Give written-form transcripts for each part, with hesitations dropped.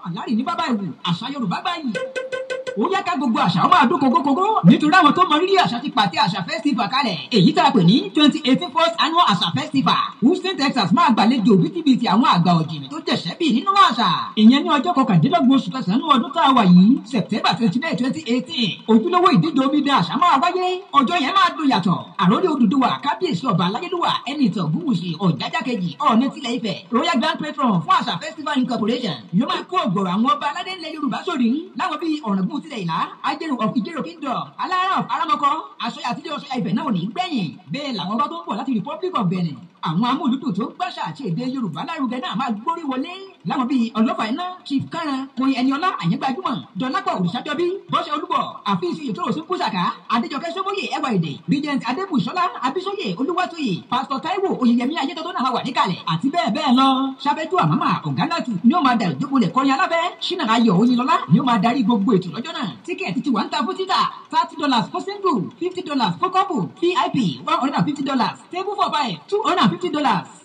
Àlárí ní bàbá ìwù àṣà Yorùbá báyìí. Ó yá ká gbogbo àṣà ó máa dún kókókókó nítorí àwọn tó mọ rírì àṣà ti pàtẹ àṣà festival kalẹ̀. Èyí tá a pè ní 2018 First Annual Àṣà Festival. Houston, Texas máa gbàlejò bítíbitì àwọn àgbà ọ̀jìnì tó jẹ̀ṣẹ́ bì nínú àṣà. Ìyẹn ní ọjọ́ kọkàndínlọ́gbọ̀n oṣù kẹsàn-án ọdún tá a wà yìí September 29, 2018. Ojúlówó ìdíje omidan àṣà máa wáyé. Ọjọ́ yẹn máa dùn yàtọ̀. Àròlé Odùduwà kábíyèsí ọba aláyélúwà ẹni ìtàn Ògúnwùsì Ọ̀jájá kejì Ọọ̀ni tilẹ̀ Ifẹ̀ Royal Grand Patron fún àṣà Festival Incorporation ló máa kó ọ̀gọ̀rọ̀ àwọn ọba aládé ńlẹ̀ Yorùbá sórí láwọn bíi Ọ̀ràngún tilẹ̀ Ìlá Ajérò of Ìjérò Kingdom Alára of Aramọkọ Aṣọya àti Ọ̀ṣọ́ya Ifẹ̀ náà ò ní gbẹ̀yìn. Bẹ́ẹ̀ làwọn ọba tó ń bọ̀ láti Republic of Benin àwọn amúlùdùn tó gbàṣà àti èdè Yorùbá lárugẹ náà máa gbórí wọlé láwọn bíi Ọlọ́fà iná Chief Káran Oyin Ẹniọlá Àyẹ́gbàjúmọ̀ Dọ́lápọ̀ Òrìṣàjọbí Bọ́sẹ̀ Olúbọ̀ Àfíìsì Ìtòròsí Kúsàká Adéjọkẹ́ Sómóyè Ẹwà Èdè Regent Adébùsọ́lá Abísóyè Olúwatóyè Pásítọ̀ Táíwò Oyèyẹmí Ayétọ́tọ́ náà wà níkàlẹ̀ àti bẹ́ẹ̀ bẹ́ẹ̀ lọ. Ṣàbẹ́tù Àmàmà Ọ̀gánàtù ni ó máa da ìjókòólẹ̀ kọrin alábẹ́ Ṣínà Ayọ̀ Oyinlọ́lá ni ó máa darí gbogbo ètò lọ́jọ́ náà. Tíkẹ́ẹ̀tì ti wà ń ta fún títà $30 for single, $50 for couple, VIP $150, table for five $250.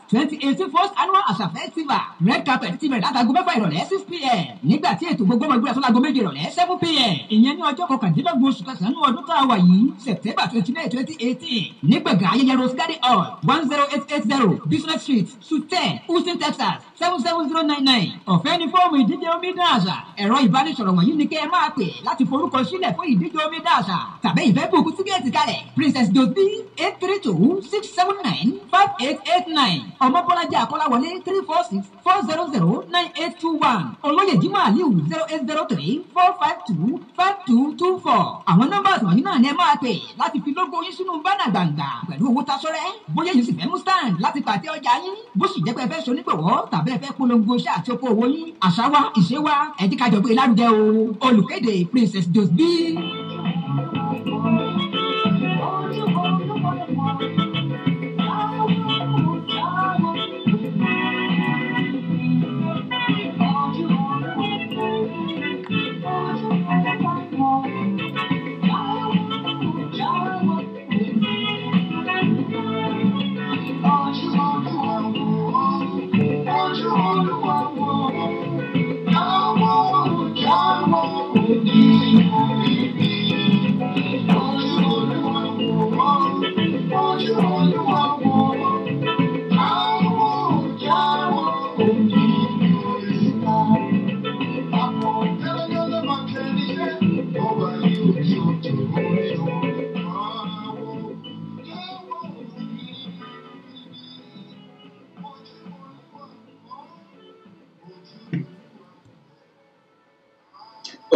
2018 First Annual Àṣà Festival Red Carpet ti bẹ̀rẹ̀ látago 6 ìrọ̀lẹ́ 6 p.m. nígbà tí ètò gbogbo ọmọ ìgbéra tó láago 7 ìrọ̀lẹ́ 7 p.m. ìyẹn ní ọjọ́ kọkàndínlọ́gbọ̀n oṣù kẹsàn-án ọdún tá a wà yìí September 29, 2018 nígbàgà ayẹyẹ Rose Garden Hall 10880 Business Street Suite 10 Houston, Texas 77099. Ọ̀fẹ́ ni fọ́ọ̀mù ìdíje omidan àṣà. Ẹ̀rọ ìbánisọ̀rọ̀ wọ̀nyí ni kẹ́ ẹ máa pè láti forúkọ sílẹ̀ fún ìdíje omidan àṣà tàbí ìfẹ́ bùkún tíkẹ́ẹ̀tì kalẹ̀ Princess Dosby 832-679-5889. Ọmọbọ́lájí Akọ́láwọlé 346-400-9821. Olóyè Jímọ̀ Aliu 0803-452-5224. Àwọn nọ́mbà wọ̀nyí náà ni ẹ máa pè láti fi lógo yín sínú bánà gbàǹgbà pẹ̀lú owó tasọ́rẹ́. Bóyá yìí sì fẹ́ mú stand láti pàtẹ ọjà yín. Bó sì jẹ́ pé ẹ fẹ́ ṣonígbọ̀wọ́ tàbí ẹ fẹ́ polongo iṣẹ́ àti oko owó yín. Àṣà wa, ìṣe wa, ẹ jẹ́ ká jọ gbé lárugẹ o. Olùkéde Princess Dosby.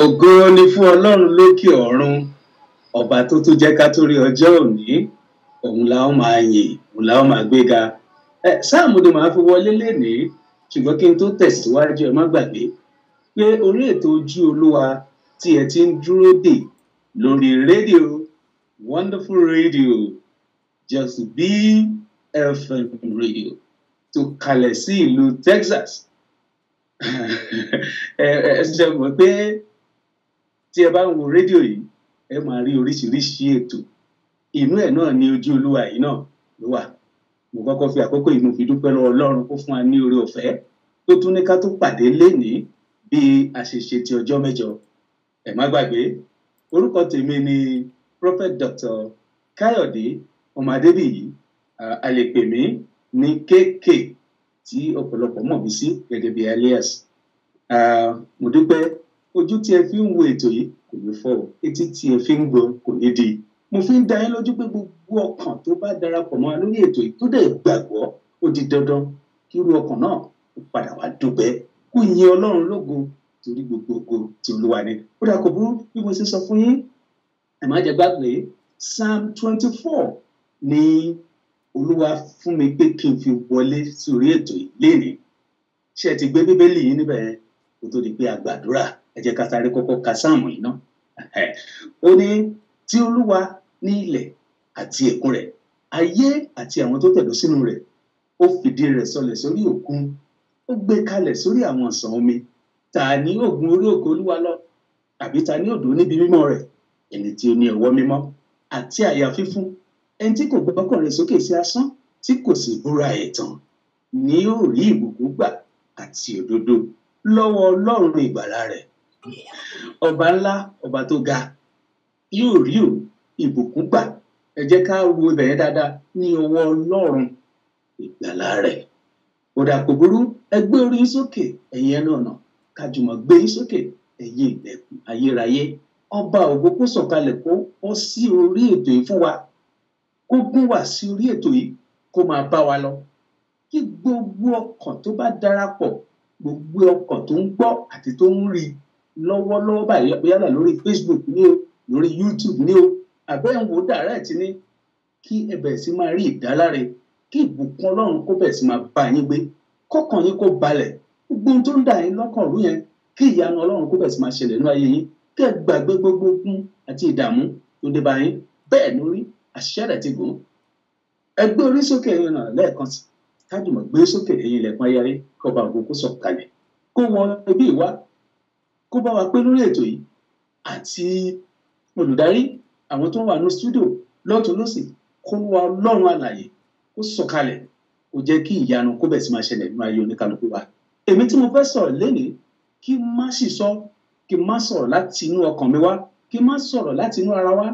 Ògo ni fún Ọlọ́run lókè ọ̀run, ọba tó tún jẹ́ ká tó rí ọjọ́ òní, òun la ó máa yìn, òun la ó máa gbéga. Sáàmù ni màá fi wọlé lénìí, ṣùgbọ́n kí n tó tẹ̀síwájú ẹ má gbàgbé pé orí ètò Ojú Olúwa tí ẹ ti ń dúró dè lórí rédíò Wonderful Radio, Just Be FM Radio tó kalẹ̀ sí ìlú Texas. Ẹ ṣe mọ̀ pé tí ẹ bá ń wo rédíò yìí ẹ máa rí oríṣiríṣi ètò, inú ẹ̀ náà ni Ojú Olúwa yìí náà ló wà. Mo kọ́kọ́ fi àkókò yìí mo fi dúpẹ́ lọ́wọ́ Ọlọ́run kó fún wa ní oore ọ̀fẹ́ tó tún ní ká tó pàdé lénìí bí a ṣe ṣe ti ọjọ́ mẹ́jọ. Ẹ má gbàgbé orúkọ tèmi ni Prophet Dr. Káyọ̀dé ọmọ Adébíyì, a lè pè mí ní KK tí ọ̀pọ̀lọpọ̀ mọ̀ mí sí gẹ́gẹ́ bí alias. Mo dúpẹ́ ojú tí ẹ fi ń wo ètò yìí kò ní fọ́, etí tí ẹ fi ń gbọ́ kò ní di. mo fi ń dá yín lójú pé gbogbo ọkàn tó bá darapọ̀ mọ́ wa lórí ètò yìí tó dẹ̀ gbàgbọ́ ó di dandan kí irú ọkàn náà ó padà wá dúpẹ́ kó yin Ọlọ́run lógo torí gbogbo ògo tí Olúwa ní. Ó dà kò burú bí mo ṣe sọ fún yín ẹ má jẹ́ gbàgbé Psalm 24 ni Olúwa fún mi pé kí n fi wọlé sórí ètò yìí lénìí. Ṣé ẹ ti gbé Bíbélì yín níbẹ̀ kó tó di pé a gbàdúrà? Ẹ jẹ́ ká sáré kọ́kọ́ ka sáàmù yìí ná. Ó ní tí Olúwa ní ilẹ̀ àti ẹ̀kún rẹ̀, ayé àti àwọn tó tẹ̀dó sínú rẹ̀, ó fìdí rẹ̀ sọlẹ̀ sórí òkun, ó gbé kalẹ̀ sórí àwọn ọ̀sán omi. Ta ni ó gun orí òkè Olúwa lọ? Tàbí ta ni ó dúró níbi mímọ́ rẹ̀? Ẹni tí ó ní ọwọ́ mímọ́ àti àyà fífún, ẹni tí kò gbọ́kàn rẹ̀ sókè sí asán, tí kò sì búra ẹ̀tàn, ni yóò rí ìbùkún gbà àti òdodo lọ́wọ́ Ọlọ́run ìgbàlà rẹ̀. Ọba ńlá, ọba tó ga, yóò rí ìbùkún gbà. Ẹ jẹ́ ká wo ibẹ̀ yẹn dáadáa, ní ọwọ́ Ọlọ́run ìgbàlà rẹ̀. Ó dà kò burú, ẹ gbé orí yín sókè ẹ̀yin ẹnu ọ̀nà, ká jùmọ̀ gbé yín sókè ẹ̀yin ilẹ̀kùn ayérayé. Ọba ògo kó sọ̀kalẹ̀ kó bọ́ sí orí ètò yìí fún wa, kó gún wá sí orí ètò yìí, kó máa bá wa lọ. Kí gbogbo ọkàn tó bá darapọ̀, gbogbo ọkàn tó ń gbọ́ àti tó ń rí lọ́wọ́lọ́wọ́ báyìí, yálà lórí Facebook ní o, lórí YouTube ní o, àbẹ́ ń wo direct ní, kí ẹ bẹ̀rẹ̀ sí máa rí ìdáláre, kí ìbùkún Ọlọ́run kó bẹ̀rẹ̀ sí máa bá yín gbé, kọ́kàn yín kó balẹ̀, gbogbo ohun tó ń dà yín lọ́kàn rú yẹn, kí ìyanu Ọlọ́run kó bẹ̀rẹ̀ sí máa ṣẹlẹ̀ nínú ayé yín, kí ẹ gbàgbé gbogbo ogun àti ìdààmú tó dé bá yín. Bẹ́ẹ̀ lórí, àṣẹ rẹ̀ ti gùn. Ẹ gbé orí sókè ẹ̀yin náà lẹ́ẹ̀kan sí, ká jùmọ̀ gbé sókè ẹ̀yin ilẹ̀kùn ayérayé, kí ọba ògo kó sọ̀kalẹ̀, kó wọ ibi ìwá, kó bá wa pé lórí ètò yìí, àti olùdarí àwọn tó wà ní stúdíò lọ́tùn lósì, kó wọ Ọlọ́run alààyè kó sọ̀kalẹ̀, kó jẹ́ kí ìyanu kó bẹ̀rẹ̀ sí máa ṣẹlẹ̀ nínú ayé oníkálukú wa. Èmi tí mo fẹ́ sọ̀rọ̀ lénìí, kí n má sì sọ, kí n má sọ̀rọ̀ láti inú ọkàn mi wá, kí n má sọ̀rọ̀ láti inú ara wa,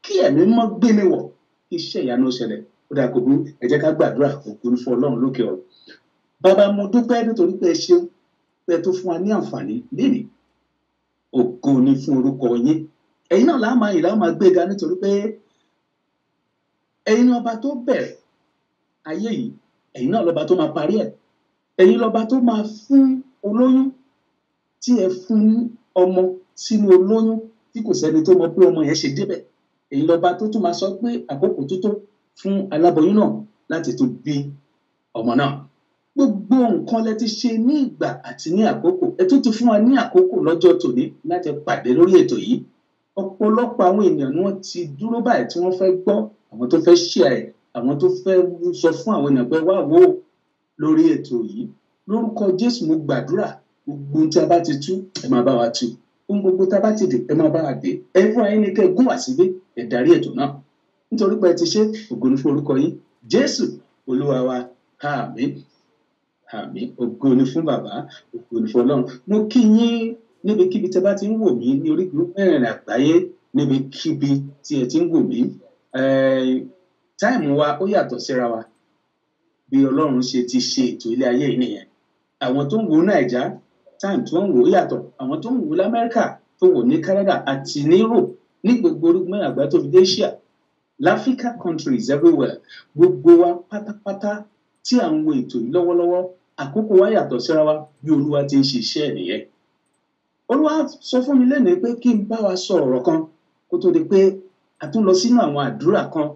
kí ẹ̀mí mọ́ gbé mi wọ̀, kí iṣẹ́ ìyanu ṣẹlẹ̀. Ó dà kò burú, ẹ jẹ́ ká gbàdúrà ògo ni fún Ọlọ́run lókè ọ̀run. Bàbá, mo dúpẹ́ nítorí pé ẹ ṣeun pé ẹ tó fún wa ní àǹfààní lénìí. Ògo ni fún orúkọ yín. Ẹ̀yin náà la máa gbéga nítorí pé ẹ̀yin ọba tó bẹ̀rẹ̀ ayé yìí, ẹ̀yin náà lọ́ba tó máa parí ẹ̀. Ẹ̀yin lọ́ba tó máa fún olóyún, tí ẹ fún ọmọ sínú olóyún tí kò sẹ́ni tó mọ bí ọmọ yẹn ṣe débẹ̀. Ẹ̀yin lọ́ba tó tún máa sọ pé àkókò tó tó fún aláboyún náà láti tún bí ọmọ náà. Gbogbo nǹkan lẹ ti ṣe ní ìgbà àti ní àkókò. Ẹ tún ti fún wa ní àkókò lọ́jọ́ tòní láti pàdé lórí ètò yìí. Ọ̀pọ̀lọpọ̀ àwọn ènìyàn ni wọ́n ti dúró báyìí tí wọ́n fẹ́ gbọ́, àwọn tó fẹ́ share ẹ̀, àwọn tó fẹ́ sọ fún àwọn ènìyàn pé wá wò ó lórí ètò yìí. Lórúkọ Jésù mo gbàdúrà, gbogbo tí a bá ti tú, ẹ máa bá wa tú. Ohun gbogbo tá a bá ti dè, ẹ máa bá wa dè. Ẹ fún ayé ní kẹ́ ẹ gún wá síbí, ẹ darí ètò náà. Nítorí pé ẹ ti ṣe, ògo ni fún orúkọ yín. Jésù Olúwa wa, àmín. Àmín. Ògo ni fún Bàbá, ògo ni fún Ọlọ́run. Mo kí yín níbikíbi tí ẹ bá ti ń wò mí ní orígun mẹ́rin àgbáyé, níbikíbi tí ẹ ti ń wò mí. Táìmù wa ó yàtọ̀ síra wa. Bí Ọlọ́run ṣe ti ṣe ètò ilé ayé yìí nìyẹn. Àwọn tó ń wo Nàìjà, táìmù tí wọ́n ń wò ó yàtọ̀. Àwọn tó ń wò l'Amẹ́ríkà, tó wò ní Canada àti ní Europe, ní gbogbo orígun mẹ́rin àgbáyé tó fi dé Asia, l'Africa countries everywhere. Gbogbo wa pátápátá tí à ń wo ètò yìí lọ́wọ́lọ́wọ́, àkókò wa yàtọ̀ síra wa bí Olúwa ti ń ṣe iṣẹ́ ẹ̀ nìyẹn. Olúwa sọ fún mi lénìí pé kí n bá wa sọ ọ̀rọ̀ kan kó tó di pé a tún lọ sínú àwọn àdúrà kan,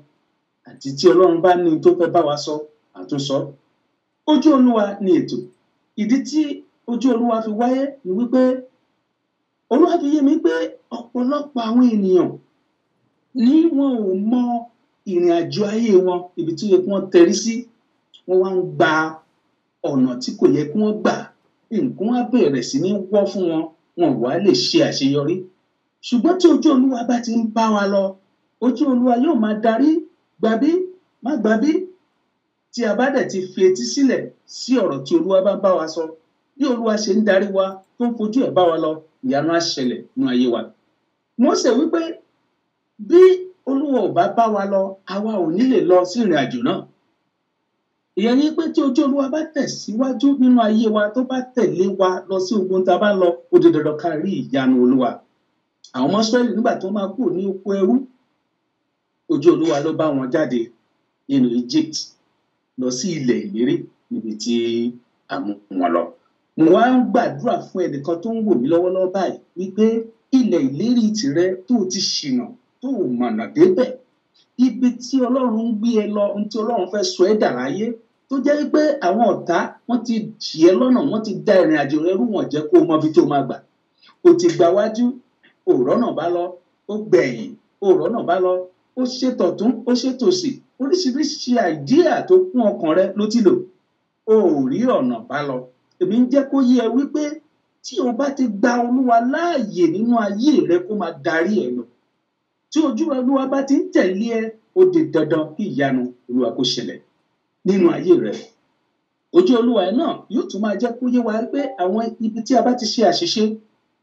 àti tí Ọlọ́run bá ní tó fẹ́ bá wa sọ, àtúnsọ. Ojú Olúwa ni ètò. Ìdí tí ojú Olúwa fi wáyé ni wípé Olúwa fi yé mi pé ọ̀pọ̀lọpọ̀ àwọn ènìyàn ní wọn ò mọ ìrìn àjò ayé wọn, ibi tí ó yẹ kí wọ́n tẹrí sí. Wọ́n wá ń gba ọ̀nà tí kò yẹ kí wọ́n gbà. Nǹkan á bẹ̀rẹ̀ sí ní wọ́ fún wọn, wọn wá lè ṣe àṣeyọrí. Ṣùgbọ́n tí ojú Olúwa bá ti ń bá wa lọ, ojú Olúwa yóò máa darí, gbàbí má gbàbí. Tí a bá dẹ̀ ti fi etí sílẹ̀ sí ọ̀rọ̀ tí Olúwa bá bá wa sọ, bí Olúwa ṣe ń darí wa tó ń fojú ẹ̀ bá wa lọ, ìyanu á ṣẹlẹ̀ nínú ayé wa. Mósè wípé bí Olúwa ò bá bá wa lọ, àwa ò ní lè lọ sí ìrìn àjò náà. Ìyẹn ni pé tí ojú Olúwa bá tẹ̀síwájú nínú ayé wa, tó bá tẹ̀lé wa lọ sí ogun tá a bá lọ, ó di dandan ká rí ìyanu Olúwa. Àwọn ọmọ Ísírẹ́lì nígbà tó máa kúrò ní oko ẹrú, ojú Olúwa ló bá wọn jáde nínú Egypt lọ sí ilẹ̀ ìlérí níbi tí a mú wọn lọ. Mo wá ń gbàdúrà fún ẹnìkan tó ń wò mí lọ́wọ́lọ́wọ́ báyìí wípé ilẹ̀ ìlérí tìrẹ tó ti ṣìnà tó mọ̀nà débẹ̀, ibi tí Ọlọ́run ń gbé ẹ lọ, ohun tí Ọlọ́run fẹ́ sọ ẹ́ dà láyé, tó jẹ́ wípé àwọn ọ̀tá wọ́n ti jì ẹ́ lọ́nà, wọ́n ti da ìrìn àjò rẹ rú, wọn jẹ́ kó mọ ibi tó máa gbà. O ti gbà wájú, ò rọ́nà bá lọ, ó gbẹ̀yìn, ò rọ́nà bá lọ, ó ṣètọ̀tún, ó ṣètòsì, oríṣiríṣi àìdíà tó kún ọkàn rẹ ló ti lò, ó rí ọ̀nà bá lọ. Èmi ń jẹ́ kó yé ẹ wípé tí o bá ti gba Olúwa láàyè nínú ayé rẹ kó máa darí ẹ lọ, tí ojú Olúwa bá ti ń tẹ̀lé ẹ, ó di dandan kí ìyanu Olúwa kó ṣẹlẹ̀ nínú ayé rẹ. Ojú Olúwa ẹ náà yóò tún máa jẹ́ kó yé wa pé àwọn ibi tí a bá ti ṣe àṣìṣe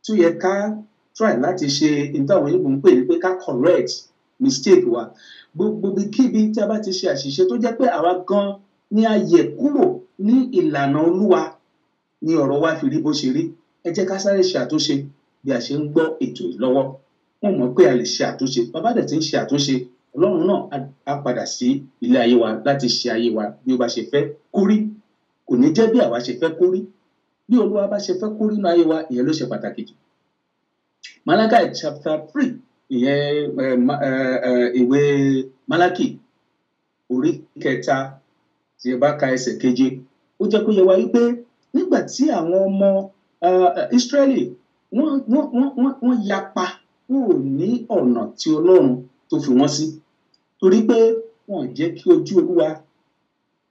tó yẹ ká try láti ṣe ìtàwọn Yorùbá ń pè ní pé ká correct mistake wa. Gbogbo ibikíbi tí a bá ti ṣe àṣìṣe tó jẹ́ pé àwa gan ni a yẹ̀ kúrò ní ìlànà Olúwa ni ọ̀rọ̀ wa fi rí bó ṣe rí. Ẹ jẹ́ ká sáré ṣe àtúnṣe bí a ṣe ń gbọ́ ètò yìí lọ́wọ́. Wọ́n mọ̀ pé a lè ṣe àtúnṣe. Bàbá dẹ̀ ti ń ṣe àtúnṣe. Ọlọ́run náà á padà sí ilé ayé wa láti ṣe ayé wa bí ó bá ṣe fẹ́ kó rí. Kò ní jẹ́ bí àwa ṣe fẹ́ kó rí. Bí Olúwa bá ṣe fẹ́ kó rí nínú ayé wa, ìyẹn ló ṣe pàtàkì jù. Malachi chapter 3, ìyẹn ìwé Málákì orí 3 tí ẹ bá ka ẹsẹ̀ 7, ó jẹ́ kó yé wa wípé nígbà tí àwọn ọmọ Ísírẹ́lì wọ́n yapa kúrò ní ọ̀nà tí Ọlọ́run tó fi wọ́n sí, torí pé wọ́n jẹ́ kí ojú Olúwa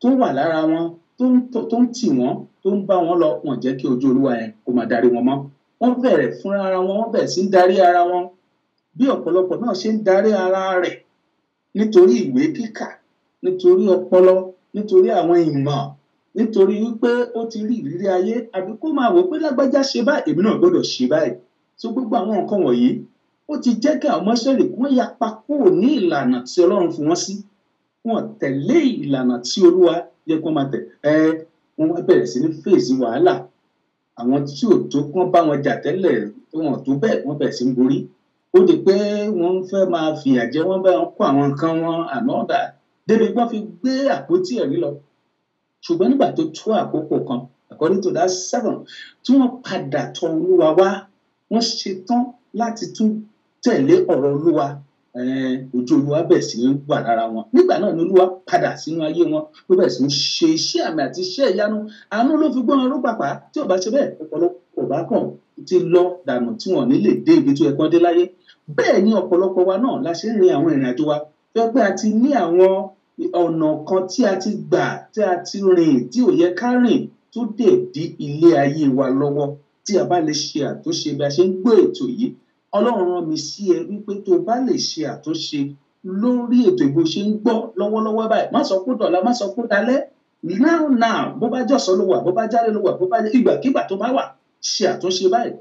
tó wà lára wọn tó ń tì wọ́n, tó ń bá wọn lọ, wọ́n jẹ́ kí ojú Olúwa yẹn kó máa darí wọn mọ́. Wọ́n bẹ̀rẹ̀ fúnra ara wọn, wọ́n bẹ̀rẹ̀ sí ń darí ara wọn bí ọ̀pọ̀lọpọ̀ náà ṣe ń darí ara rẹ̀ nítorí ìwé kíkà, nítorí ọpọlọ, nítorí àwọn ìmọ̀, nítorí wípé ó ti rí ìrírí ayé, àbí kó máa wò pé lágbájá ṣe báyìí, èmi náà gbọ́dọ̀ ṣe báyìí. So gbogbo àwọn nǹkan wọ̀nyí ó ti jẹ́ kí àwọn ọmọ Ísírẹ́lì wọ́n yapa kúrò ní ìlànà tí Ọlọ́run fi wọ́n sí. Wọ́n tẹ̀lé ìlànà tí Olúwa yẹ kó máa tẹ̀. Wọ́n wá bẹ̀rẹ̀ sí ní fèsì wàhálà. Àwọn tí ò tó kán bá wọn jà tẹ́lẹ̀ wọn tó bẹ́ẹ̀, wọ́n bẹ̀rẹ̀ sí ń borí. Ó di pé wọ́n fẹ́ máa fìyà jẹ, wọ́n bá wọn kó àwọn nǹkan wọn ànọ́dà débi wọ́n fi gbé àpótí ẹ̀rí lọ. Ṣùgbọ́n nígbà tó tó àkókò kan, according to that 7, tí wọ́n padà tọ Olúwa wá, wọ́n ṣetán láti tún tẹ̀lé ọ̀rọ̀ Olúwa, ojú Olúwa bẹ̀rẹ̀ sí ní wà lára wọn. Nígbà náà ni Olúwa padà sínú ayé wọn, ló bẹ̀rẹ̀ sí ní ṣe iṣẹ́ àmì àti iṣẹ́ ìyanu. Àánú ló fi gbọ́n ọrú pàpà, tí ò bá ṣe bẹ́ẹ̀ ọ̀pọ̀lọpọ̀ bá kàn ti lọ dànù tí wọ́n ní lè dé ibi tó yẹ kán dé láyé. Bẹ́ẹ̀ ni ọ̀pọ̀lọpọ̀ wa náà la ṣe ń rin àwọn ìrìn àjò wa. Fẹ́ pé a ti ní àwọn ọ̀nà kan tí a ti gbà, tí a ti rìn tí ò yẹ ká rìn, tó dẹ̀ dí ilé ayé wa lọ́wọ́. Tí a bá lè ṣe àtúnṣe bí a ṣe ń gbọ́ ètò yìí, Ọlọ́run rán mi sí ẹ wípé tó bá lè ṣe àtúnṣe lórí ètò ìbò ṣe ń gbọ́ lọ́wọ́lọ́wọ́ báyìí, má sọ pé dọ̀la, má sọ pé dalẹ́, now bó bá jọ̀sán ló wà, bó bá jáde ló wà, bó bá ìgbàkígbà tó bá wà, ṣe àtúnṣe báyìí.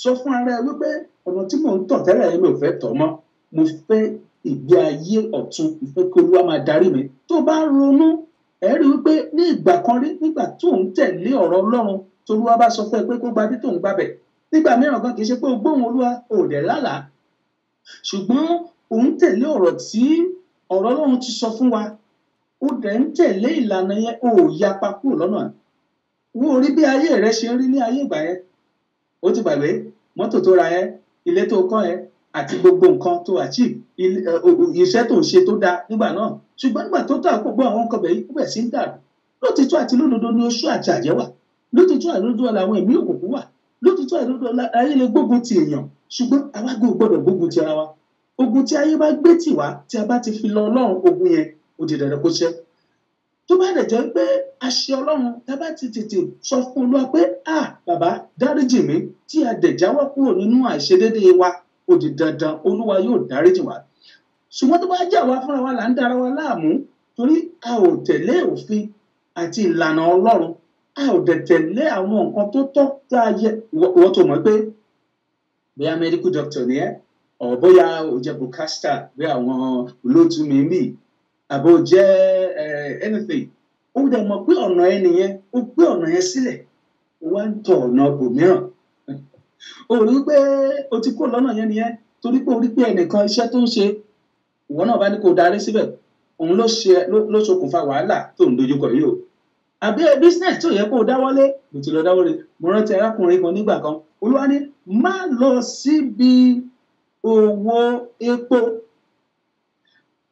Sọ fún ara ẹ wípé ọ̀nà tí mò ń tọ̀ tẹ́lẹ̀ yẹn mi ò fẹ́ tọ̀ mọ́, mo fẹ́ ìgbé ayé ọ̀tun, mo fẹ́ kí Olúwa máa darí mi. Tó bá ronú, ẹ rí wípé ní ìgbà kan rí, nígbà tó ń tẹ̀lé ọ̀rọ̀ Ọlọ́run, t'Olúwa bá sọ fún ẹ pé kó gba bí tó ń gbabẹ̀, nígbà mìíràn gan kì í ṣe pé o gbóhùn Olúwa ò dẹ̀ lálàá, ṣùgbọ́n ò ń tẹ̀lé ọ̀rọ̀ tí ọ̀rọ̀ Ọlọ́run ti sọ fún wa, ó dẹ̀ ń tẹ̀lé ìlànà yẹn, ò yapa kúrò lọ́nà. Wo orí bí ayé rẹ ṣe ń rí ní ayé ìgbà yẹn. Ó ti gbàgbé mọ́tò tó ra yẹn, ilé tó kọ́ yẹn, àti gbogbo nǹkan tó achieve, iṣẹ́ tó ń ṣe tó dáa nígbà náà. Ṣùgbọ́n nígbà tó tó àkókò àwọn nǹkan bẹ̀rẹ̀ ó bẹ̀ sí ń dàrú. Lótìtọ́ àti lódodo ni oṣù àti àjẹ́ wà. Lótìtọ́ àti lódodo làwọn ẹ̀mí òkùnkùn wà. Lótìtọ́ àti lódodo ayé lè gbógun ti èèyàn. Ṣùgbọ́n àwa gbọ́dọ̀ gbógun ti ara wa. Ogun tí ayé bá gbé tì wá, tí a bá ti fi lọ Ọlọ́run, ogun yẹn ó di dandan kó ṣẹ́. Tó bá dẹ̀ jẹ́ pé àṣẹ Ọlọ́run, tá bá ti tètè sọ fún Olúwa pé bàbá dáríjì mí, tí a dẹ̀ jáwọ́ kúrò nínú àìṣedéédéé wa, ó di dandan Olúwa yóò dáríjì wá. Ṣùgbọ́n tó bá jẹ́ àwa fúnra wa là ń dára wa láàmú, torí a ò tẹ̀lé òfin àti ìlànà Ọlọ́run, a ò dẹ̀ tẹ̀lé àwọn nǹkan tó tọ́ tá a yẹ. Wọ́n tó mọ̀ pé bóyá medical doctor ni ẹ́, ọ̀ bóyá o jẹ́ broadcaster, bí àwọn olóòtú mímì, àbò jẹ́ anything, ó dẹ̀ mọ̀ pé ọ̀nà ẹni yẹn, ó gbé ọ̀nà yẹn sílẹ̀, ó wá ń tọ̀ ọ̀nà bòmíràn. O rí pé o ti kó lọ́nà yẹn nìyẹn, torí pé o rí pé ẹnìkan iṣẹ́ tó ń ṣe ìwọ náà bá ní kó darí síbẹ̀ òun ló ṣokùnfà wàhálà tó ń dojúkọ yìí o àbí business tó yẹ kó o dáwọ́lé ló ti lọ dáwọ́lé mo rántí arákùnrin kan nígbà kan Olúwa ní má lọ síbi òwò epo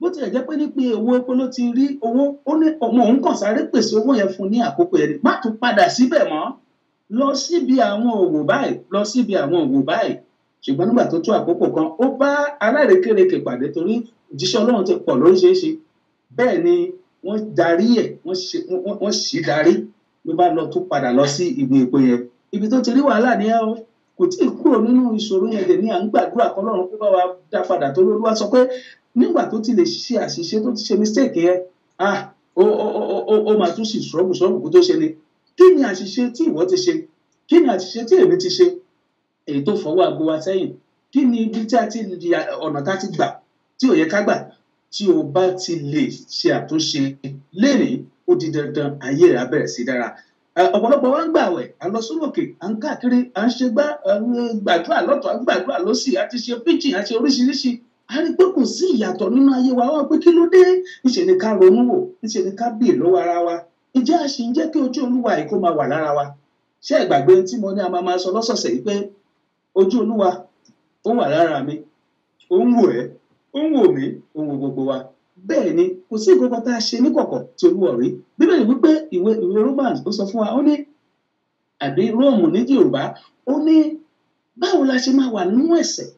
bó tilẹ̀ jẹ́ pé níbi òwò epo ló ti rí owó ó ní ọmọ òun kàn sáré pèsè owó yẹn fún ní àkókò yẹn má tún padà síbẹ̀ mọ́ lọ síbi àwọn òwò báyìí ṣùgbọ́n nígbà tó tó àkókò kan ó bá alárekérekè pàdé torí òjíṣẹ́ Ọlọ́run ti pọ̀ lóríṣiríṣi bẹ́ẹ̀ ni wọ́n darí ẹ̀ wọ́n sì darí ló bá lọ tún padà lọ sí ibi epo yẹn ibi tó ti rí wàhálà ní ẹ́ o kò tí ì kúrò nínú ìṣòro yẹn dè ní à ń gbàdúrà kan lọ́run kó bá wa dá padà tó lóluwà sọ pé nígbà tó ti lè ṣe àṣìṣe tó ti ṣe mistake yẹn ó máa tún sì ṣọ́ọ̀bù kó tó ṣe ni kí ni àṣìṣe tí ìwọ ti ṣe kí ni àṣìṣe tí èmi ti ṣe èyí tó fọwọ́ aago wa sẹ́yìn kí ni ibi tí a ti di ọ̀nà tá a ti gbà tí ò yẹ ká gbà tí o bá ti lè ṣe àtúnṣe lénìí ó di dandan ayé rẹ̀ á bẹ̀rẹ̀ sí dára ọ̀pọ̀lọpọ̀ wa ń gbààwẹ̀ à ń lọ sórí òkè à ń káàkiri à ń ṣe gbàdúrà lọ́tọ̀ à ń gbàdúrà lọ́sì à ti ṣe preaching à ti ṣe oríṣiríṣi a rí pé kò sí ìyàtọ̀ nínú ayé wa wá pé kí ló dé níṣẹ́ ni ká ronú wò níṣẹ́ ni ká bèè lọ́wọ́ ara wa ǹjẹ́ a ṣì ń jẹ́ kí ojú Olúwa yìí kó máa wà lára wa ṣé ẹ gbàgbé tí mo ní a máa sọ lọ́sọ̀ọ̀sẹ̀ yìí pé ojú Olúwa ó wà lára mi ó ń wò ẹ́ ó ń wò mí ó ń wò gbogbo wa bẹ́ẹ̀ ni kò sí nǹkan kan tá a ṣe níkọ̀kọ̀ tí Olúwa rí Bíbélì wípé ìwé Romans ó sọ fún wa ó ní àbí Róòmù ní Yorùbá ó ní báwo la ṣe máa wà nínú ẹ̀ṣẹ̀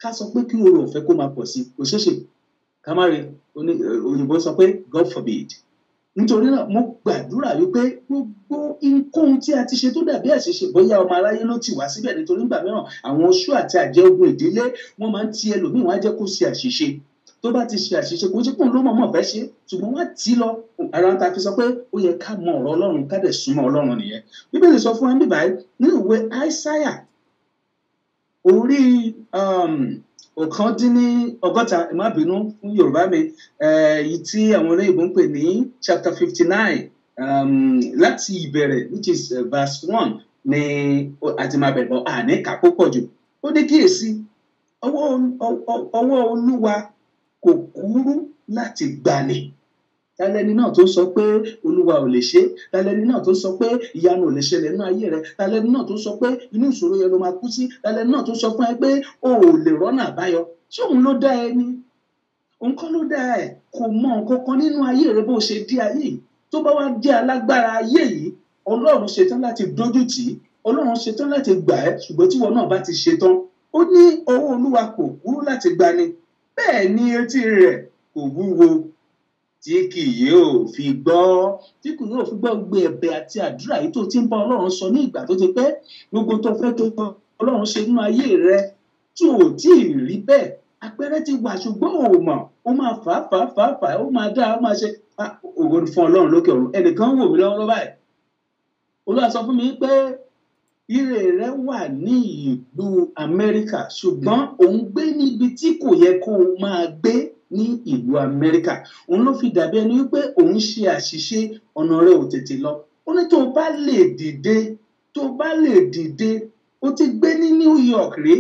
ká sọ pé kí oore ọ̀fẹ́ kó máa pọ̀ sí kò ṣeé ṣe ká má rí òyìnbó sọ pé God forbid nítorí náà mo gbàdúrà wípé gbogbo nǹkan tí a ti ṣe tó dàbí àṣìṣe bóyá ọmọ aráyé ló ti wá síbẹ̀ nítorí nígbà mìíràn àwọn oṣù àti àjẹ́ ogun ìdílé wọ́n máa ń ti ẹlòmíì wọ́n á jẹ́ kó ṣe àṣìṣe tó bá ti ṣe àṣìṣe kò ṣe kó ló mọ̀ọ́mọ̀ fẹ́ ṣe ṣùgbọ́n wọ́n á tì í lọ ara ń ta fi sọ pé ó yẹ ká mọ ọ̀rọ̀ Ọlọ́run ká dẹ̀ súnmọ́ Ọlọ́run nìyẹn Bíbélì sọ fún wa níbí báyìí ní ìwé Áísáyà orí 1:60 ẹ má bínú fún Yorùbá mi èyí tí àwọn olóyìnbó ń pè ní chapter 59 láti ìbẹ̀rẹ̀ which is verse 1 ni àti máa bẹ̀rẹ̀ bọ̀ àní kà púpọ̀ jù ó ní kíyèsí ọwọ́ Olúwa kò kúrú láti gbani tálẹ́ni náà tó sọ pé Olúwa ò lè ṣe tálẹ́ni náà tó sọ pé ìyanu ò lè ṣẹlẹ̀ nínú ayé rẹ tálẹ́ni náà tó sọ pé inú ìṣòro yẹn ló máa kú sí tálẹ́ni náà tó sọ fún ẹ pé o ò lè rọ́nà àbáyọ ṣé òun ló dá ẹ ni òun kọ́ ló dá ẹ kò mọ nǹkan kan nínú ayé rẹ bó ṣe dé ayé yìí tó bá wá jẹ́ alágbára ayé yìí Ọlọ́run ṣetán láti dójú tì í Ọlọ́run ṣetán láti gbà ẹ́ ṣùgbọ́n tíwọ náà bá ti ṣetán ó ní ọwọ́ Olúwa kò kúrú láti gbani bẹ́ẹ̀ ni etí rẹ̀ kò wúwo tí kì yóò fi gbọ́ gbé ẹ̀bẹ̀ àti àdúrà yìí tó ti ń bá Ọlọ́run sọ ní ìgbà tó ti pẹ́ gbogbo tó fẹ́ tó Ọlọ́run ṣe nínú ayé rẹ tí ò tí ì rí bẹ́ẹ̀ àpẹẹrẹ ti wà ṣùgbọ́n ò mọ̀ ó máa fà á ó máa dá ó máa ṣe ògo fún Ọlọ́run lókè ọ̀run ẹnìkan wò mí lọ́wọ́ báyìí Olúwa sọ fún mi pé ire rẹ wà ní ìlú Amẹ́ríkà ṣùgbọ́n òun gbé níbi tí kò yẹ kó o máa gbé ní ìlú Amẹ́ríkà òun ló fi dàbí ẹni wípé òun ṣe àṣìṣe ọ̀nà rẹ̀ ò tètè lọ ó ní tó bá lè dìde ó ti gbé ní New York rí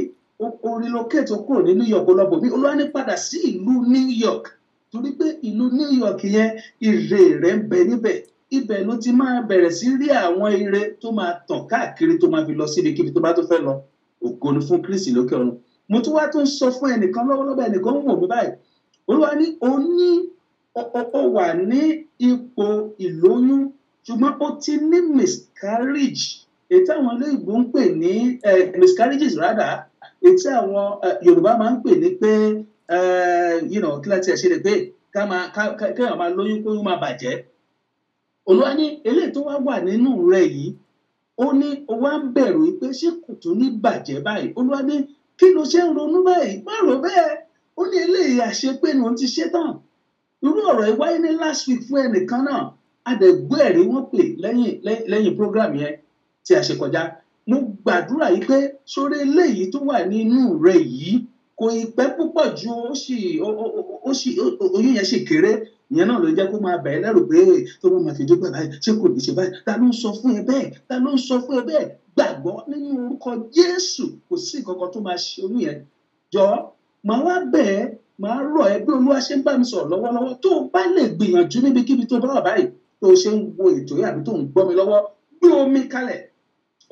ó relocate kúrò ní New York ó lọ bò mí Olúwa ní padà sí ìlú New York torí pé ìlú New York yẹn ire rẹ̀ ń bẹ níbẹ̀ ibẹ̀ ló ti máa bẹ̀rẹ̀ sí rí àwọn ire tó máa tàn káàkiri tó máa fi lọ síbikíbi tó bá tó fẹ́ lọ ògo ni fún Kristi lókè ọ̀run mo tún wá tó ń sọ fún ẹnìkan lọ́wọ́lọ́wọ́ ẹnìkan ń wò mí báyìí Olúwa ní ó wà ní ipò ìlóyún ṣùgbọ́n ó ti ní miscarriage èyí táwọn olóyìnbó ń pè ní miscarriages rather èyí tí àwọn Yorùbá máa ń pè ní pé kí láti ẹ̀ ṣe lè pé kéèyàn máa lóyún kó máa bàjẹ́ Olúwa ní eléyìí tó wá wà nínú rẹ̀ yìí ó ní ó wá ń bẹ̀rù pé ṣé kò tún ní bàjẹ́ báyìí Olúwa ní kí ló ṣe ń ronú báyìí má rò bẹ́ẹ̀ ó ní eléyìí àṣepé ni òun ti ṣe tán irú ọ̀rọ̀ yìí wáyé ní last week fún ẹnìkan náà adẹ̀gbọ́ ẹ̀rí wọ́n pè lẹ́yìn program yẹn tí a ṣe kọjá mo gbàdúrà yìí pé sórí eléyìí tó wà nínú rẹ̀ yìí kò ì pẹ́ púpọ̀ ju oyún yẹn sì kéré ìyẹn náà ló jẹ́ kó máa bẹ̀ẹ́ lẹ́rù pé tó bá máa fi dúpẹ́ báyìí ṣé kò ní ṣe báyìí ta ló ń sọ fún ẹ bẹ́ẹ̀ gbàgbọ́ nínú orúkọ Jésù kò sí nǹkan kan tó máa ṣe oyún yẹn jọ màá wá bẹ̀ẹ́ màá rọ̀ ẹ́ bí Olúwa ṣe ń bá mi sọ̀rọ̀ lọ́wọ́lọ́wọ́ tó o bá lè gbìyànjú níbikíbi tó bá wà báyìí tó o ṣe ń wo ètò yìí àbí tó ń gbọ́ mi lọ́wọ́ gbé omi kalẹ̀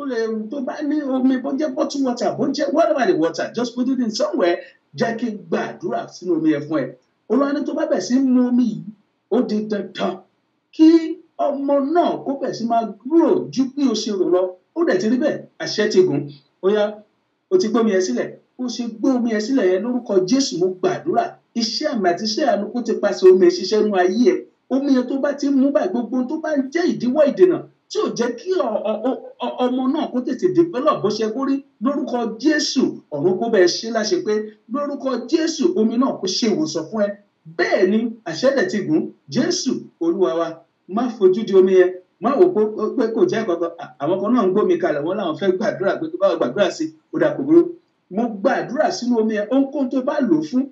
ó lè tó bá ní omi bó jẹ́ bottle water bó jẹ́ whatever the water just put it in somewhere jẹ́ kí n gbàdúrà sínú omi ẹ̀ fún ẹ Olúwa ní tó bá bẹ̀ sí mu omi yìí ó di dandan kí ọmọ náà kó bẹ̀ sí máa grow ju bí o ṣe rò lọ ó dẹ̀ ti rí bẹ́ẹ̀ àṣẹ ti gùn ó yá o ti gbómi ẹ sílẹ̀ ó ṣe gbé omi ẹ sílẹ̀ yẹn lórúkọ Jésù mo gbàdúrà iṣẹ́ àmì àti iṣẹ́ àánú kó ti paṣẹ omi ẹ ṣiṣẹ́ nú ayé ẹ omi ẹ tó bá ti mú báyìí gbogbo tó bá ń jẹ́ ìdíwọ́ ìdènà tí ò jẹ́ kí ọmọ náà kó tètè develop bó ṣe kó rí lórúkọ Jésù ọ̀run kó bẹ́ẹ̀ ṣe láṣẹ pé lórúkọ Jésù omi náà kó ṣe ìwòsàn fún ẹ bẹ́ẹ̀ ni àṣẹ́lẹ̀ ti gùn Jésù Olúwa wa má fojú di omi yẹn má wò pé kò jẹ́ kankan àwọn kan náà ń gbómi kalẹ̀ wọ́n láwọn fẹ́ gbàdúrà pé tó bá gbàdúrà sí ó dà kò burú mo gbàdúrà sínú omi yẹn ohunkóhun tó bá lò fún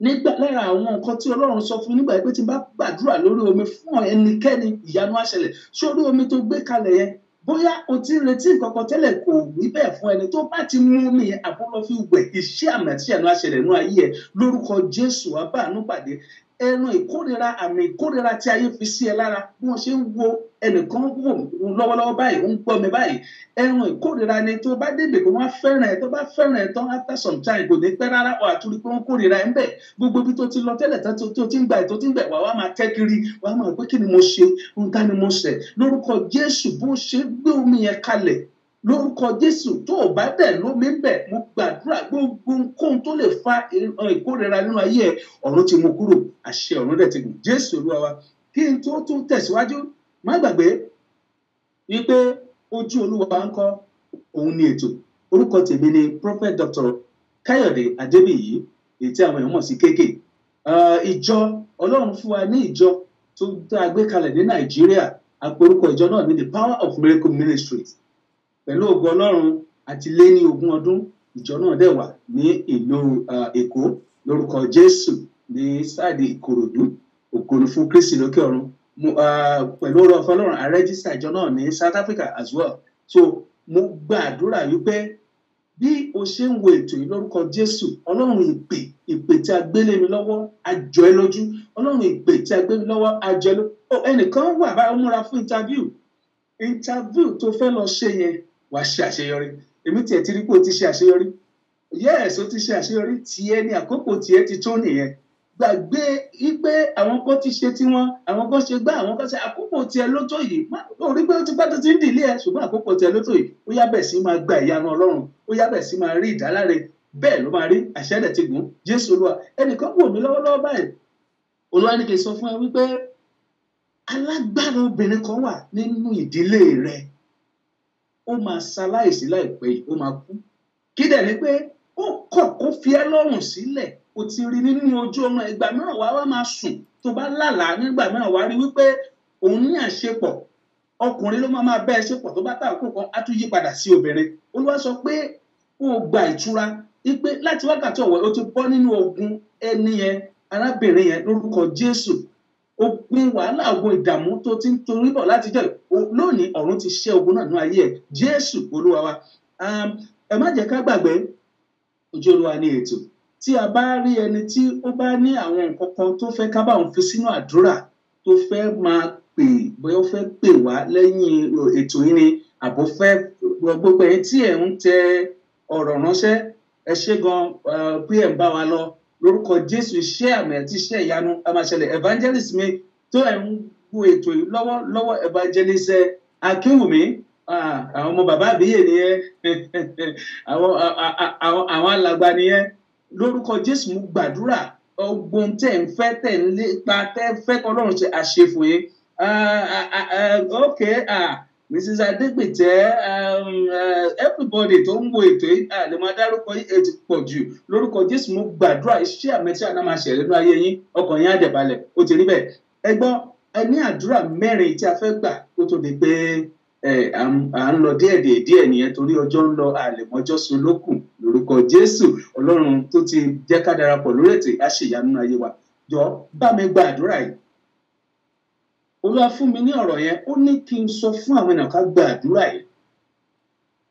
nígbà lára àwọn nǹkan tí Ọlọ́run sọ fún nígbà pé tí n bá gbàdúrà lórí omi fún ẹnikẹ́ni ìyanu á ṣẹlẹ̀ sórí omi tó gbé kalẹ̀ yẹn bóyá o ti ń retí nǹkan kan tẹ́lẹ̀ kò rí bẹ́ẹ̀ fún ẹni tó bá ti mú omi yẹn àbúrò fi wẹ̀ iṣẹ́ àmì àti ìyanu á ṣẹlẹ̀ nú ayé ẹ lórúkọ Jésù wá bá àánú pàdé ẹran ìkórira àmì ìkórira tí ayé fi sí ẹ lára bí wọ́n ṣe ń wo ẹnìkan wò lọ́wọ́lọ́wọ́ báyìí ó ń gbọ́ mi báyìí ẹran ìkórira ni tó bá débè pé wọ́n fẹ́ràn ẹ tó bá fẹ́ràn ẹ tán after some time kò ní pẹ́ rárá ọ̀ àtúrí pé wọ́n kórira ẹ ń bẹ̀ gbogbo ibi tó ti lọ tẹ́lẹ̀ tó ti ń gbà tó ti ń gbẹ̀ wá máa tẹ́ kiri wá máa pé kí ni mo ṣe nǹkan ni mo ṣẹ̀ lórúkọ Jésù bó ṣe gbé omi yẹn kalẹ̀ lórúkọ Jésù tó o bá dẹ̀ lómi ń bẹ̀ mo gbàdúrà gbogbo nǹkan tó lè fa ìkórira nínú ayé ẹ ọ̀run ti mú kúrò àṣẹ ọ̀run dẹ̀ ti gùn Jésù Olúwa wa kí n tó tún tẹ̀síwájú má gbàgbé wípé ojú Olúwa ń kọ́ òun ní ètò orúkọ tèmi ni Prophet Dr. Káyọ̀dé Adébíyì èyí tí àwọn èèyàn mọ̀ sí kéèké ìjọ Ọlọ́run fún wa ní ìjọ tó dá gbé kalẹ̀ ní Nàìjíríà àpòrúkọ ìjọ náà ní the Power of Miracle Ministries pẹ̀lú ògo Ọlọ́run àti lé ní 20 ọdún ìjọ náà dẹ̀ wà ní ìlú Èkó lórúkọ Jésù ní sáàdì Ìkòròdú ògo ni fún Kristi lókè ọ̀run pẹ̀lú ọ̀rọ̀ ọ̀fọ̀ Ọlọ́run àrẹ́jísà ìjọ náà ní South Africa as well so mo gbàdúrà wípé bí o ṣe ń wo ètò yìí lórúkọ Jésù Ọlọ́run ìpè tí a gbélé mi lọ́wọ́ á jọ ẹ́ lójú Ọlọ́run ìpè tí a gbé mi lọ́wọ́ á jọ ẹ́ lójú ẹnìkan wà bá múra fún interview tó fẹ́ lọ ṣe yẹn wàá ṣe àṣeyọrí èmi tiẹ̀ ti rí pé o ti ṣe àṣeyọrí yes o ti ṣe àṣeyọrí tiẹ̀ ní àkókò tiẹ̀ ti tó nìyẹn gbàgbé wípé àwọn kan ti ṣe tiwọn àwọn kan ṣe gbá àwọn kan ṣe àkókò tiẹ̀ ló tó yìí ó rí pé ó ti pẹ́ tó ti ń dìlé ẹ ṣùgbọ́n àkókò tiẹ̀ ló tó yìí ó yá bẹ̀ sí máa gba ìyanu Ọlọ́run ó yá bẹ̀ sí máa rí ìdáláre bẹ́ẹ̀ ló máa rí àṣẹ́dẹ̀ ti gùn Jésù Olúwa ẹnìkan wò mí lọ́wọ́lọ́wọ́ báyìí Olúwa ní kí n sọ fún ẹ wípé alágbára obìnrin kan wà nínú ìdílé rẹ ó máa ṣaláìsí láìpẹ́ yìí ó máa kú kí dẹ̀ ni pé ó kọ̀ kó fi ẹ́ lọ́rùn sílẹ̀ o ti rí nínú ojú ọmọ ìgbà mìíràn wá máa sùn tó bá lálàá nígbà mìíràn wá rí wípé òun ní àṣepọ̀ ọkùnrin ló máa bẹ́ ẹ ṣepọ̀ tó bá tà kó kan á tún yí padà sí obìnrin Olúwa sọ pé ó gba ìtura wípé láti wákàtí ọ̀wọ́ ó ti bọ́ nínú ogun ẹni yẹn arábìnrin yẹn lórúkọ Jésù ogun wàhálà ogun ìdààmú tó ti ń torí bọ̀ láti jẹ́ lónìí ọ̀run ti ṣẹ́ ogun náà ní ayé ẹ̀ Jésù Olúwa wa ẹ má jẹ́ ká gbàgbé ojú Olúwa ní ètò tí a bá rí ẹni tí ó bá ní àwọn nǹkan kan tó fẹ́ ká bá òun fi sínú àdúrà tó fẹ́ máa pè bóyá ó fẹ́ pè wá lẹ́yìn ètò yìí ni àbò fẹ́ gbogbo ẹ̀yin tí ẹ̀ ń tẹ ọ̀rọ̀ ránṣẹ́ ẹ ṣé gan pé ẹ̀ ń bá wa lọ lórúkọ Jésù iṣẹ́ àmì àti iṣẹ́ ìyanu a máa ṣẹlẹ̀ evangelist mi tó ẹ̀ ń wo ètò yìí lọ́wọ́ evangelist Akínwùmí àwọn ọmọ bàbá àbíyè nìyẹn àwọn alàgbà nìyẹn lórúkọ Jésù mú gbàdúrà ogun tẹ̀ ń fẹ́ tẹ̀ ń lépa tẹ́ fẹ́ kọ́ lọ́run ṣe àṣefò yín Mrs. Adegbite everybody tó ń wo ètò yìí lè máa dárúkọ ètò pọ̀ jù lórúkọ Jésù mú gbàdúrà iṣẹ́ àmì tí àná máa ṣẹlẹ̀ nínú ayé yín ọkàn yín á dẹ̀ balẹ̀ ó ti rí bẹ́ẹ̀ ẹ gbọ́ ẹ ní àdúrà 4 tí a fẹ́ gbà kó tó di pé à ń lọ díẹ̀ nìyẹn torí ọjọ́ ń lọ àlèmọ́jọ́ so lókùn lórúkọ Jésù Ọlọ́run tó ti jẹ́ ká darapọ̀ lórí ètò á ṣe ìyanu ayé wa jọ bá mi gba àdúrà yìí Olúwa fún mi ní ọ̀rọ̀ yẹn ó ní kí n sọ fún àwọn ènìyàn ká gba àdúrà yìí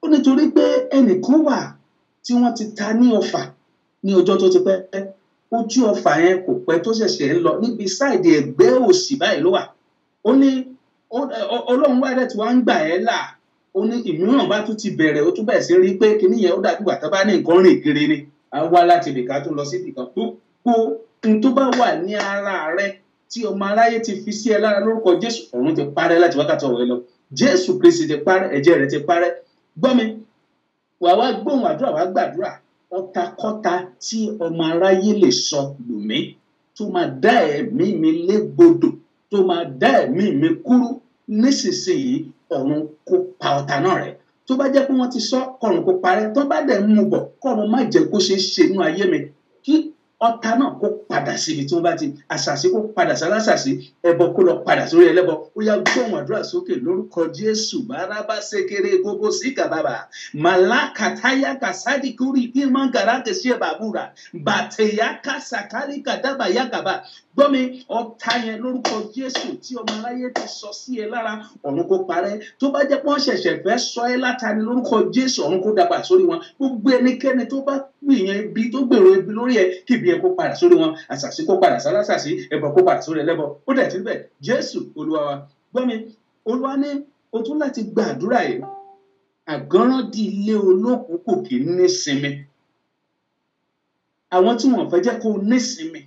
ó nítorí pé ẹnìkan wà tí wọ́n ti ta ní ọfà ní ọjọ́ tó ti pẹ́ ojú ọfà yẹn kò pẹ́ tó ṣẹ̀ṣẹ̀ ń lọ níbi sáìdì ẹ̀gbẹ́ òsì báyìí ló wà. Ó ní Ọlọ́run wá dẹ̀ tí wọ́n ń gbà ẹ́ là. Ó ní ìmíràn bá tún ti bẹ̀rẹ̀ ó tún bẹ̀rẹ̀ sí rí pé kinní yẹn ó dàbí ìgbà tó bá ní nǹkan rìn kiri ni. A wá láti ibìkan tó lọ sí ibìkan. Gbogbo ohun tó bá wà ní ara rẹ tí ọmọ aráyé ti fi sí ẹ lára lórúkọ Jésù, ọ̀run ti parẹ́ láti wákàtí ọ̀wẹ́ lọ. Jésù Kristi ti parẹ́, ẹ̀jẹ̀ rẹ̀ ti parẹ́. Gbọ́ mi, wà wá gbóhùn àdúrà wá gbàdúrà. Ọ̀tàkọ́tà tí ọmọ aráyé lè sọ lù mí, tó máa dá ẹ̀mí mi légbodò, tó máa dá ẹ̀mí mi kúrú, nísinsìnyí ọ̀run kó pa ọ̀tá náà rẹ́. Tó bá jẹ́ pé wọ́n ti sọ kọ̀run kó parẹ́, tó bá dẹ̀ mú bọ̀ kọ̀run má jẹ́ kó ṣeé ṣe inú ayé mi, kí ọ̀tá náà kó padà síbi tí wọ́n bá ti àṣàṣì kó padà sálásàṣì, ẹbọ kó lọ padà sórí ẹlẹ́bọ. Ó yá gbóhùn àdúrà sókè lórúkọ Jésù. Bàrábà ṣekere gbogbo síkà bàbà màlákàtáyà kàsádì kúrì kí n máa ń gàrà kẹsí ẹ bàbúrà bàtẹ̀yà kàsàkárì kàdábà yàgàbà. Gbọ́ mi, ọ̀tá yẹn lórúkọ Jésù tí ọmọ aráyé ti sọ sí ẹ lára, ọ̀run kó parẹ́. Tó bá jẹ́ pé wọ́n ṣẹ̀ṣẹ̀ fẹ́ sọ ẹ́ látàní lórúkọ Jésù, ọ̀run kó dàgbà sórí wọn. Gbogbo ẹnikẹ́ni tó bá gbìyànjú ibi tó gbèrò ibi lórí ẹ, kí ibi ẹ kó padà sórí wọn, àṣàṣì kó padà sálásàṣì, ẹbọ kó padà sórí ẹlẹ́bọ. Ó dẹ̀ ti bẹ̀ Jésù Olúwa wa. Gbọ́ mi, Olúwa ní o tún láti gbàdúrà yìí. Àgánràn di ilé olókùú kò kì í nísinmi. Àwọn tí wọ́n fẹ́ jẹ́ kó nísinmi,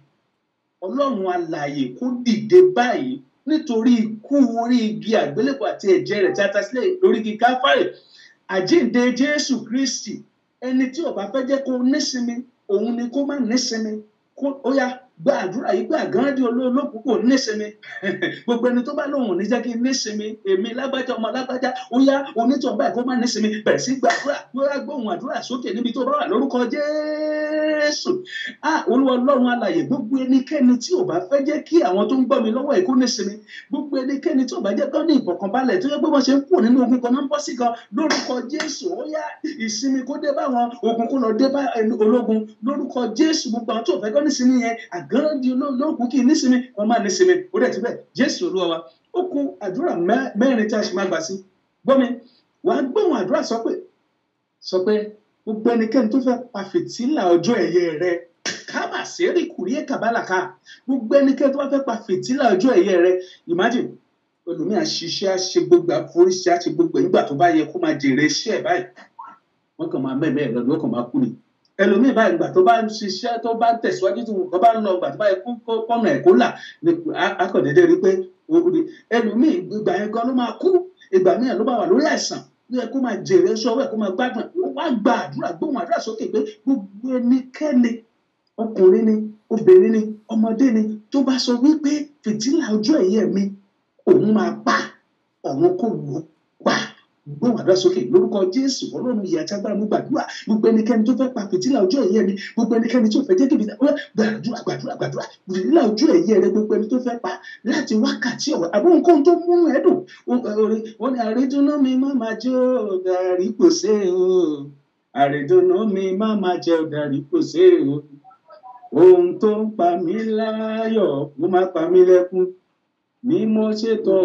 Ọlọ́run alààyè kó dìde báyìí nítorí ikú orí igi àgbélébùú àti ẹ̀jẹ̀ rẹ̀ tí a ta sílẹ̀ lórí igi Káfárì. Àjíǹde Jésù Kristi, ẹni tí ó bá fẹ́ jẹ́ kó nísinmi, òun ni kó má nísinmi. Ó yá gba àdúrà yìí pé àgánràn di olókùú kò nísinmi. Gbogbo ẹni tó bá lóhùn ní jẹ́ kí nísinmi, èmi lágbájá ọmọ lágbájá, ó yá onítọ̀ báyìí kó má nísinmi. Bẹ̀rẹ̀ sí gbàdúrà, gbọ́dọ̀ gbóhùn àdúrà sókè níbi tó bá wà lórúkọ Jésù. Olúwa Ọlọ́run alààyè, gbogbo ẹnikẹ́ni tí ò bá fẹ́ jẹ́ kí àwọn tó ń gbọ́ mi lọ́wọ́ ẹ̀ kó nísinmi, gbogbo ẹnikẹ́ni tí ò bá jẹ́ kó ní ìfọ̀kànbalẹ̀ tó yẹ pé wọ́n ṣe ń kú nínú ogun kan náà ń bọ́ sí kan, lórúkọ Jésù, ó yá ìsinmi kó dé bá wọn, ogun kó lọ dé bá ológun lórúkọ Jésù. Gbogbo àwọn tó fẹ́ kó nísinmi yẹn, àgánràn di olókùú kì í nísinmi, wọ́n máa nísinmi. Ó dẹ̀ ti bẹ̀ Jésù Olúwa wa. Ó kù àdúrà mẹ́rin tí a ṣe máa gbà sí. Gbọ́ mi, wàá gbóhùn àdúrà sọ pé gbogbo ẹnikẹ́ni tó fẹ́ pa fìtílà ọjọ́ ẹ̀yẹ rẹ, kábà sẹ́rí kùrí kàbálàkà, gbogbo ẹnikẹ́ni tó bá fẹ́ pa fìtílà ọjọ́ ẹ̀yẹ rẹ. Imagine olùmí àṣìṣe àṣe gbogbo àforíṣe àṣe gbogbo nígbà tó bá yẹ kó máa jèrè iṣẹ́ ẹ̀ báyìí, wọ́n kàn máa mẹ́mẹ́ ẹ̀ lọ́dún, wọ́n kàn máa kú ni. Ẹlòmíì báyìí ìgbà tó bá ń ṣiṣẹ́ tó bá ń tẹ̀síwájú tó bá ń lọ ìgbà tó bá yẹ kọ́nà ẹ̀kọ́ là ní akọ̀dédé rí pé ẹlòmíì ìgbà yẹn gan ló máa kú, ìgbà míì ló bá wà lórí àìsàn, ló yẹ kó máa jèrè sọ́wọ́ ẹ̀ kó máa gbádùn. Wá gba àdúrà, gbóhùn àdúrà sókè pé gbogbo ẹnikẹ́ni, ọkùnrin ni, obìnrin ni, ọmọdé ni, tó bá sọ wípé fìtílà ọjọ́ ẹ̀yẹ mi òun máa pa, ọ̀run kò lù ú pa. Gbóhùn àdúrà sókè lórúkọ Jésù. Ọlọ́run ìyà àti agbára mú gbàdúrà. Gbogbo ẹnikẹ́ni tó fẹ́ pa fìtílà ọjọ́ ẹ̀yẹ mi, gbogbo ẹnikẹ́ni tó fẹ́ jẹ́ kí gbàdúrà fìtílà ọjọ́ ẹ̀yẹ rẹ, gbogbo ẹni tó fẹ́ pa láti wákàtí ọ̀wọ̀ àbí nǹkan tó múnú ẹ̀ dùn. Wọ́n ní àrídùnnú mi má máa jẹ́ òdàrí pòṣé o, àrídùnnú mi má máa jẹ́ òdàrí pòṣé o, ohun tó ń pa mí láyọ̀ ó má pa mí lẹ́kún, ni mo ṣe tọ̀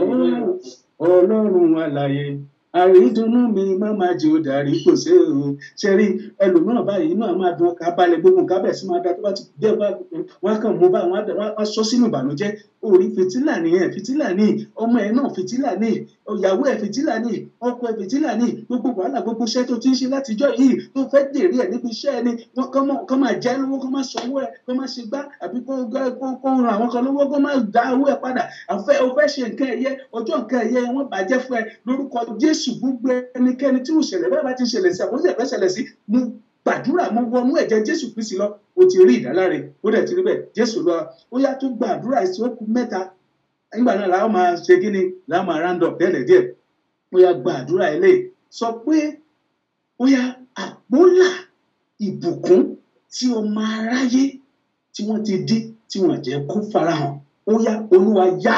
Ọlọ́run alààyè, àrídùnnú mi má máa jẹ́ òdàrí pòṣé o. Ṣe rí ẹlòmíràn báyìí inú àwọn máa dùn ọkà balẹ̀, gbogbo nǹkan bẹ̀ sí máa da tó bá ti dé wọ́n kàn mú báyìí wọ́n sọ sínú ìbànújẹ́. Orí fìtílà nìyẹn, fìtílà ní ọmọ ẹ̀ náà, fìtílà ní ìyàwó ẹ̀, fìtílà ní ọkọ ẹ̀, fìtílà ní gbogbo wàhálà, gbogbo iṣẹ́ tó ti ń ṣe látijọ́ yìí tó fẹ́ dèrè ẹ̀ níbi iṣẹ́ ẹni, kọ́ máa jẹ́ lówó, kọ́ máa sanwó ẹ̀, kọ́ máa ṣe gbá àbí kó ran àwọn kan lówó, kọ́ máa dá owó ẹ̀ padà. Ó fẹ́ ṣe nǹkan ẹ̀yẹ, ọjọ́ nǹkan ẹ̀yẹ wọ́n bàjẹ́ fún ẹ lórúkọ Jésù. Gbogbo ẹnikẹ́ni tí ìṣẹ̀lẹ̀ bẹ́ẹ̀ bá ti ṣẹlẹ̀ sí àbójú ẹ̀fẹ́ ṣẹlẹ̀ sí, mo gbàdúrà, mo wọnú ẹ̀jẹ̀ Jésù Kristi lọ, o ti rí ìdáláre, ó dẹ̀ ti rí bẹ́ẹ̀ Jésù lọ. Ó yá tún gbàdúrà ìsìn ó kù mẹ́ta. Nígbà náà làwọn máa ṣe kí ni, làwọn máa round up díẹ̀. Ó yá gbàdúrà ilé sọ pé ó yá àpólà ìbùkún tí ọmọ aráyé tí wọ́n ti dí tí wọ́n jẹ́ kó farahàn, ó yá Olúwa yá.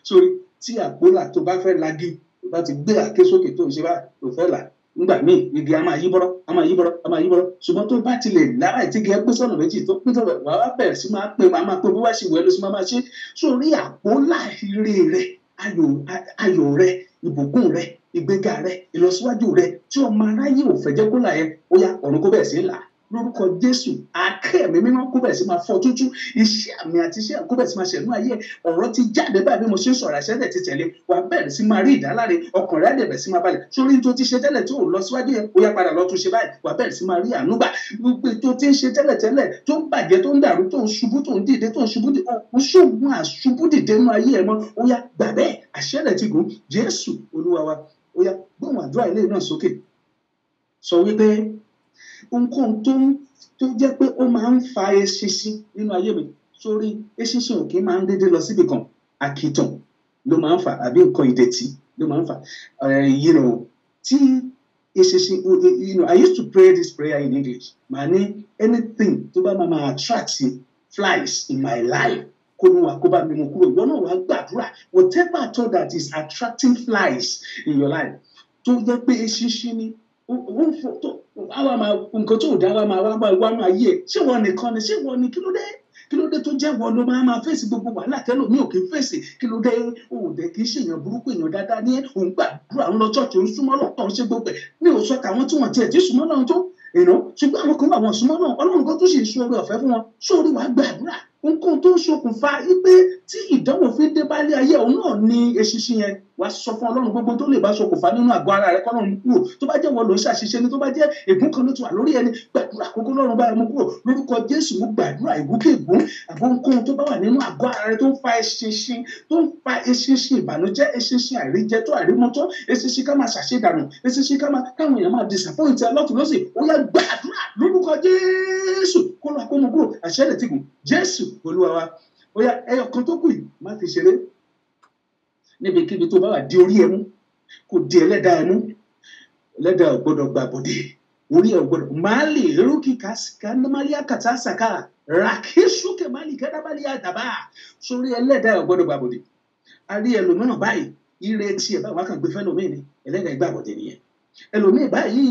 Sórí tí àpólà tó bá fẹ́ lagi, tó bá ti gbé àké sókè tó ń ṣe báyìí tó fẹ́ là, nígbà míì igi a máa yí bọ́rọ́, ṣùgbọ́n tó bá ti lè lára ìtìgì ẹgbẹ́ sọ̀nà méjì tó pín tọ̀rọ̀ wà á bẹ̀rẹ̀ sí máa pè bó wá sí ìwé ló sì máa ṣe. Sórí àpólà ire rẹ, ayọ̀ rẹ, ìbùkún rẹ, ìgbéga rẹ, ìlọsíwájú rẹ tí ọmọ aráyé ò fẹ́ jẹ́ kó là yẹn, ó yá ọ̀run kó bẹ̀rẹ̀ sí là. lórúkọ Jésù àáké ẹ̀mí mímọ́ kó bẹ̀rẹ̀ sí máa fọ́ tútú iṣẹ́ àmì àti iṣẹ́ kó bẹ̀rẹ̀ sí máa ṣẹ̀nú ayé ọ̀rọ̀ ti jáde báyìí bí mo ṣe ń sọ̀rọ̀ àṣẹ tẹ̀ ti tẹ̀lé wà bẹ̀rẹ̀ sí máa rí ìdáláre ọkàn rẹ̀ á bẹ̀rẹ̀ sí máa balẹ̀ sórí tó ti ṣe tẹ́lẹ̀ tó lọ síwájú yẹn ó yá padà lọ tún ṣe báyìí wà bẹ̀rẹ̀ sí máa rí àánú gbà gbogbo tó ti ń ṣe tẹ́lẹ̀ tó ń bàjẹ́ tó ń dàrú tó ń ṣubú tó ń dìde tó ń ṣubú dìde ó ṣògùn àṣubú dìde nínú ayé ẹ̀ mọ́ ó yá gbà bẹ́ẹ̀ àṣẹ rẹ̀ ti gùn Jésù Olúwa wa ó yá gbóhùn àdúrà ilé náà sókè sọ wípé ohunkóhun tó jẹ́ pé ó máa ń fa eṣinṣin nínú ayé mi sórí eṣinṣin ò kí máa ń dédé lọ síbì kan àkìtàn ló máa ń fà àbí nǹkan ìdẹ̀tí ló máa ń fà tí eṣinṣin I used to pray this prayer in English màá ní anything tó bá máa attract flies in my life kó ní wà kó bá mi mú kúrò ìwọ náà wàá gbàdúrà whatever at all that is attracting flies in your life tó jẹ́ pé eṣinṣin ni nǹkan tó dá wa máa wá máa yé ṣé wọn nìkan ni ṣé wọn ni kí ló dé tó jẹ́ wọn ló máa fèsì gbogbo wàhálà tẹ́lẹ̀ mi ò kí ń fèsì kí ló dé òde kì í ṣe èèyàn burúkú èèyàn dáadáa ní òun gbàdúrà ń lọ ṣọ́ọ̀ṣì òun súnmọ́ lọ́tọ̀ ń ṣe gbogbo ẹ̀ mi ò sọ káwọn tí wọ́n tiẹ̀ tí súnmọ́ náà tó ṣùgbọ́n àwọn kan wà wọ́n súnmọ́ náà ọlọ́run kan tó ṣe ìṣòro oore ọ̀fẹ́ fún wọn sórí wàá gbàdúrà nǹkan tó ń ṣokùnfà wípé tí ìdánwò fi dé bálé ayé òun náà ní eṣinṣin yẹn wàá sọ fún ọlọ́run gbogbo tó lè bá ṣokùnfà nínú àgọ́ ara rẹ kọ́lọ́run kúrò tó bá jẹ́ wọn ló ń ṣàṣìṣe ni tó bá jẹ́ ègún kan ló ti wà lórí ẹni gbàdúrà kókó lọ́run báyìí mú kúrò lórúkọ Jésù mú gbàdúrà ìgúnkègún àbóǹkóhun tó bá wà nínú àgọ́ ara rẹ tó ń fa eṣinṣin ìbànújẹ́ eṣinṣin àìríjẹ tó àrímọ́tọ́ eṣinṣin ká máa ṣàṣedànù eṣinṣin káwọn èèyàn máa disappoint ẹ lọ́tún lọ́sì ó yá gbàdúrà lórúkọ Jésù kó lọ àkómọ kúrò àṣẹ rẹ̀ ti gùn Jésù Olúwa wa ó yá ẹyọ kan tó kù yìí má fi ṣeré níbikíbi tó bá wà di orí ẹ mú kò di ẹlẹ́dàá ẹ mú ẹlẹ́dàá ò gbọ́dọ̀ gbàbọ̀dé orí ẹ ò gbọ́dọ̀ máa lè rú kíkà síkà máríà kàtà sàkà ràkíṣùkè má lè kẹ́dá bá lè àdàbà sórí ẹlẹ́dàá ò gbọ́dọ̀ gbàbọ̀dé a rí ẹlòmíràn báyìí ire tí ẹ bá wà kàn gbé fẹ́ lómi ni ẹlẹ́dàá gbàbọ̀dé nìyẹn ẹlòmíì báyìí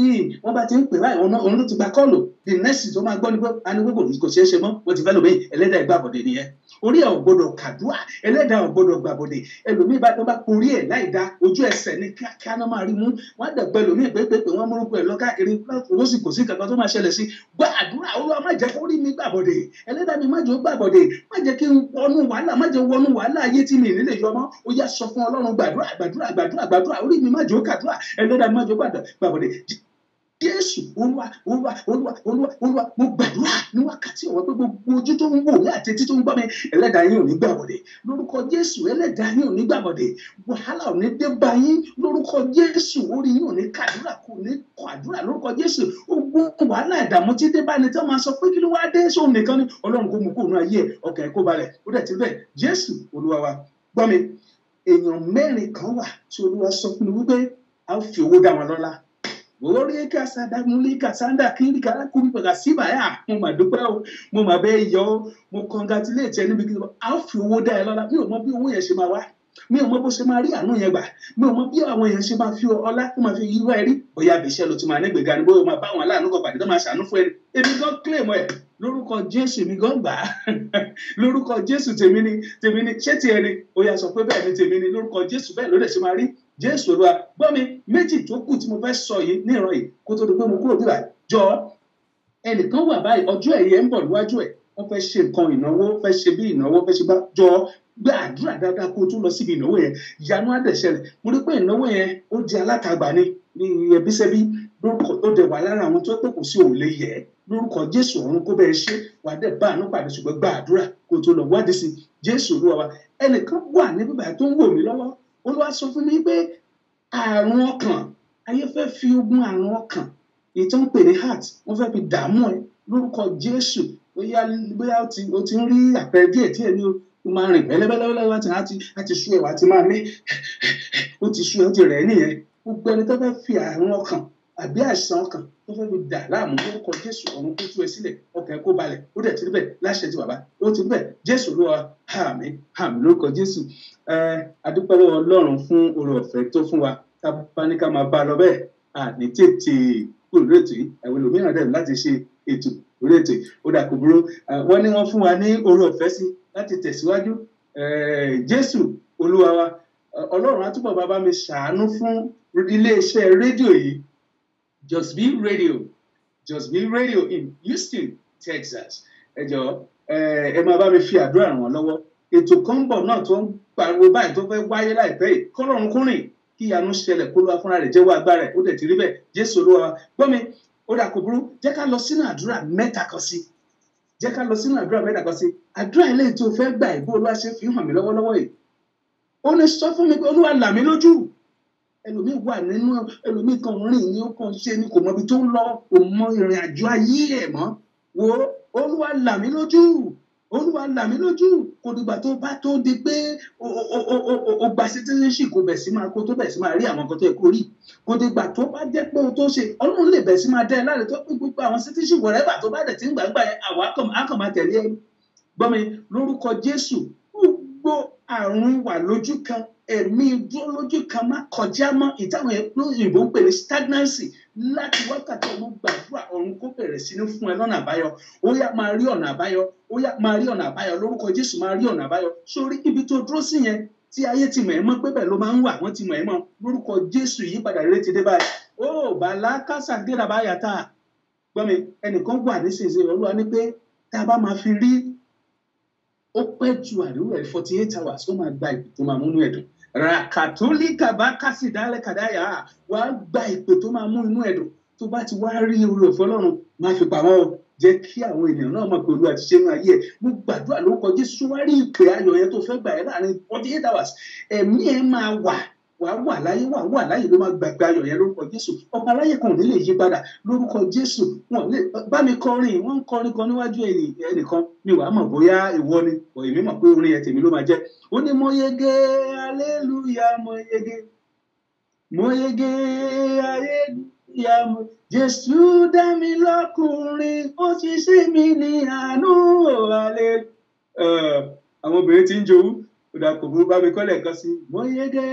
wọ́n bá ti ń pè báyìí òun ló ti gba kọ́ọ̀lù the next tó máa gbọ́ ní pé anígbòkò kò ṣeé ṣe mọ́ wọ́n ti fẹ́ lómi ẹlẹ́dàá gbàbọ̀dé nìyẹn orí ẹ̀ ò gbọ́dọ̀ kàdúà ẹlẹ́dàá ò gbọ́dọ̀ gbàbọ̀dé ẹlòmíì bá tó bá porí ẹ̀ láì dá ojú ẹsẹ̀ ní kíákíá náà máa rí mú wọ́n á dẹ̀gbẹ́ ẹlòmíì pé wọ́n múrúkọ ẹ̀ lọ káàkiri lọ́sì kò sí kankan tó máa ṣẹlẹ̀ sí gbàdúrà Olúwa má jẹ́ kó rí mi gbàbọ̀dé ẹlẹ́dàá mi má jẹ́ ó gbàbọ̀dé má jẹ́ kí n wọnú wàhálà ayé tí mi nílé yọmọ́ ó yá sọ fún Ọlọ́run gbàdúrà orí mi má jẹ́ ó kàdúà ẹlẹ́dàá mi má jẹ́ ó gbàbọ̀dé Jésù Olúwa mo gbàdúrà ní wákàtí ọ̀wọ́ pé gbogbo ojú tó ń wò mí àti etí tó ń gbọ́ mi ẹlẹ́dàá yín ò ní gbàbọ̀dé lórúkọ Jésù ẹlẹ́dàá yín ò ní gbàbọ̀dé wàhálà ò ní dé bá yín lórúkọ Jésù orí yín ò ní kàdúrà kò ní kọ àdúrà lórúkọ Jésù ogun wàhálà ìdààmú tí dé bá ní tí wọ́n máa sọ pé kí ló wá dé sóun nìkan ni Ọlọ́run kò mú kó nù ayé ọkàn ẹ̀ kó balẹ̀ ó dẹ̀ ti bẹ́ẹ̀ Jésù Olúwa wa gbọ́ mi èèyàn mẹ́rin kan wà tí Olúwa sọ fún mi wípé a ó fi owó dá wọn lọ́lá orí kásádà múlí kásádà kiri kára kúbi pẹ̀lú síbà yà mo mà dúpẹ́ o mo mà bẹ́ẹ̀ yọ ọ́ mo congratulate ẹ níbi kí a ó fi owó dá ẹ lọ́lá mi ò mọ bí owó yẹn ṣe máa wá mi ò mọ bó ṣe máa rí àánú yẹn gbà mi ò mọ bí àwọn èèyàn ṣe máa fi ọlá tó máa fi yíwá ẹ rí bóyá àbíṣẹ́ ló ti máa ní gbèga ni bóyá o máa bá àwọn aláàánú kan pàdé tó máa ṣàánú fún ẹni èmi gan claim ẹ lórúkọ Jésù mi gan gbà á lórúkọ Jésù tèmi ni ṣé tiẹ̀ ni ó yá sọ pé bẹ́ẹ̀ ni tèmi ni lórúkọ Jésù bẹ́ẹ̀ ló dẹ̀ ṣe máa rí Jésù Olúwa gbọ́ mi méjì tó kù tí mo fẹ́ sọ yìí ní ìran yìí kó tó di pé mo kúrò níbà jọ ẹnìkan wà báyìí ọjọ́ ẹ̀yẹ ń bọ̀ níwájú ẹ̀ wọ́n fẹ́ ṣe nǹkan ìnáwó fẹ́ ṣe bí ìnáwó fẹ́ ṣe bá jọ gbé àdúrà dáadáa kó tó lọ síbi ìnáwó yẹn ìyanu á dẹ̀ ṣẹlẹ̀ mo rí pé ìnáwó yẹn ó di alátagbà ni ní ẹbíṣẹ́bí lórúkọ ó dẹ̀ wà lára àwọn tó pé kò sí òun lè yẹ lórúkọ Jésù ọ̀run kó bẹ́ẹ̀ ṣe wà dẹ̀ bá àánú pàdé ṣùgbọ́n gba àdúrà kó tó lọ wádìí sí Jésù Olúwa wa ẹnìkan wà ní bíbá tó ń wò mí lọ́wọ́ Olúwa sọ fún mi pé àrùn ọkàn ayé fẹ́ fi ogun àrùn ọkàn ìtàn pè ní heart wọ́n fẹ́ fi dààmú ẹ lórúkọ Jésù bóyá o ti ń rí àpẹẹrẹ díẹ̀ ní o máa rìn bẹ́lẹ́bẹ́lẹ́ láti sú ẹ wá ti máa ní ó ti sú ẹ ó ti rẹ̀ ẹ́ nìyẹn gbogbo ẹni tó fẹ́ fi àrùn ọkàn àbí àìsàn ọkàn tó fẹ́ fi dà láàmú lórúkọ Jésù ọ̀run kó tú ẹ sílẹ̀ ọkàn ẹ kó balẹ̀ ó dẹ̀ ti rí bẹ́ẹ̀ láṣẹ ti bàbá ó ti rí bẹ́ẹ̀ Jésù Olúwa àmín àmín lórúkọ Jésù adúpẹ́ lọ́wọ́ Ọlọ́run fún oore ọ̀fẹ́ tó fún wa tá bá ní ká máa bá a lọ bẹ́ẹ̀ àní tètè kúrò lórí ètò yìí àwọn ẹlòmíràn dẹ̀ láti ṣe ètò lórí ètò yìí ó dà kò burú wọ́n ní wọ́n fún wa ní oore ọ̀fẹ́ sí láti tẹ̀síwájú Jésù Olúwa wa Ọlọ́run á túbọ̀ bàbá mi ṣàánú fún iléeṣẹ́ rédíò yìí Just Be Radio Just Be Radio in Houston, Texas. Ẹ jọ̀ọ́ ẹ máa bá mi fi àdúrà ràn wọ́n lọ́wọ́. Ètò kan ń bọ̀ náà tó ń pariwo báyìí tó fẹ́ wáyé láìpẹ́ yìí kọ́lọ́run kó rìn kí ìyanu ṣẹlẹ̀ kó lọ́wọ́ fúnra rẹ̀ jẹ́wọ́ agbára ẹ̀ ó dẹ̀ ti rí bẹ́ẹ̀ Jésù Olúwa gbọ́ mi ó dà kò burú jẹ́ ká lọ sínú àdúrà mẹ́ta kan sí àdúrà eléyìí tó fẹ́ gbà ìbò Olúwa ṣe fi hàn mí lọ́wọ́lọ́wọ́ yìí ó ní sọ fún mi pé Olúwa là mí lójú ẹlòmíì wà nínú ẹlòmíì kan rìn ní ó kàn ṣe ni kò mọ ibi tó ń lọ kò mọ ìrìn àjò ayé ẹ̀ mọ́ wo Olúwa là mí lójú Olúwa là mí lójú kò dìgbà tó bá tó di pé o gba citizenship kò bẹ̀ sí máa kó tó bẹ̀ sí máa rí àwọn nǹkan tó yẹ kó rí kò dìgbà tó bá jẹ́ pé o tó ṣe Ọlọ́run lè bẹ̀ sí máa dẹ́ ẹ láre tó pé gbogbo àwọn citizenship wọ̀rẹ́bà tó bá dẹ̀ ti ń gbàgbà yẹn àwọn akọ̀ máa tẹ̀lé ẹ gbọ́ mi lórúkọ Jésù gbogbo àrùn wà lójú kan ẹ̀mí dúró lójú kan má kọjá mọ́ ìtàwọn òyìnbó ń pè ní stagnancy láti wákàtí ọmọ gbàdúrà ọ̀run kó bẹ̀rẹ̀ sí ní fún ẹ lọ́nà àbáyọ ó yá máa rí ọ̀nà àbáyọ lórúkọ Jésù máa rí ọ̀nà àbáyọ sórí ibi tó dúró sí yẹn tí ayé ti mọ̀ ẹ́ mọ́ pé bẹ́ẹ̀ ló máa ń wà wọ́n ti mọ̀ ẹ́ mọ́ lórúkọ Jésù ìyípadà rere ti dé báyìí ó bàlá kásà dé làbáyà tá a gbọ́ mi ẹnìkan wà nísinsìnyí Olúwa ní pé tá a bá máa fi rí ó pẹ́ ju àríwá 48 hours ó máa gba ìpè tó máa múnú ẹ̀dùn rakatolika bá kásì dálẹ̀ kàdáyà wà á gba ìpè tó máa mú inú ẹ̀dùn tó bá ti wá rí oore ọ̀fẹ́ Ọlọ́run máa fi pamọ́ o jẹ́ kí àwọn ènìyàn náà mọ̀ pé Olúwa ti ṣe inú ayé ẹ̀ mo gbàdúrà lórúkọ Jésù wá rí ìpè ayọ̀ yẹn tó fẹ́ gbà ẹ́ láàrin 48 hours ẹ̀mí ẹ̀ máa wà láyé ló máa gbàgbé ayọ̀ yẹn lórúkọ Jésù ọba aláyé kan ò ní lè yí padà lórúkọ Jésù wọn lè bá mi kọrin wọn ń kọrin kan níwájú ẹnìkan mi wàá mọ̀ bóyá ìwọ ni èmi mọ̀ pé orin ẹ̀ tèmi ló máa jẹ́ ó ní mo yege hallelujah mo yege hallelujah Jésù dá mi lọ́kùnrin ó ti ṣe mí ní àánú àwọn obìnrin ti ń jowú kódà kò burú bá mi kọ́lẹ̀ kan sí mo yege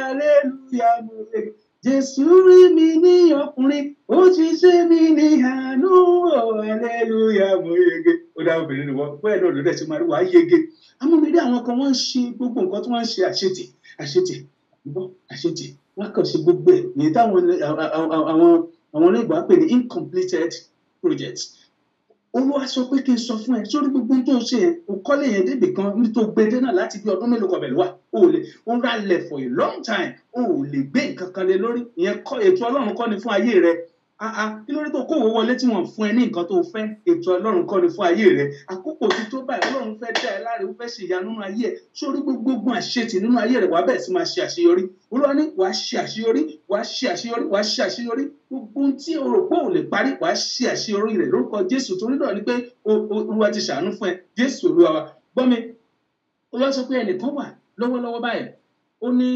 hallelujah mo yege Jésù rí mi ní ọkùnrin ó ti ṣe mí ní àánú hallelujah mo yege ó dá obìnrin ni wọ́n bẹ́ẹ̀ náà ló dẹ̀ ṣe máa rí wàá yege amúmídé àwọn kan wọ́n ń ṣe gbogbo nǹkan tí wọ́n ń ṣe àṣetì wọ́n kàn ṣe gbogbo ẹ̀ ní táwọn àwọn onígbà pè ní incompleted projects Olúwa sọ pé kí n sọ fún ẹ sórí gbogbo tó ṣe yẹn o kọ́lé yẹn débì kan nítorí gbèdé náà láti bí ọdún mélòó kan bẹ̀rẹ̀ wá o ra lẹ̀ for a long time o lè gbé nǹkan kan lé lórí ìyẹn kọ́ ètò Ọlọ́run kọ́ ni fún ayé rẹ kí ló dé tó kówó wọlé tí wọ́n fún ẹ ní nǹkan tó fẹ́ ètò Ọlọ́run kọ́ ni fún ayé rẹ àkókò tí tó báyìí Ọlọ́run fẹ́ dá ẹ láre ó fẹ́ ṣe ìyanu nínú ayé ẹ sórí gbogbo àṣetì nínú ayé rẹ wàá bẹ̀rẹ̀ sí máa ṣe àṣeyọrí Olúwa ní wàá ṣe àṣeyọrí gbogbo tí o rò pé ò lè parí wàá ṣe àṣeyọrí rẹ lórúkọ Jésù torí náà ni pé Olúwa ti ṣàánú fún ẹ Jésù Olúwa wa gbọ́ mi Olúwa sọ pé ẹnìkan wà lọ́wọ́lọ́wọ́ báyìí ó ní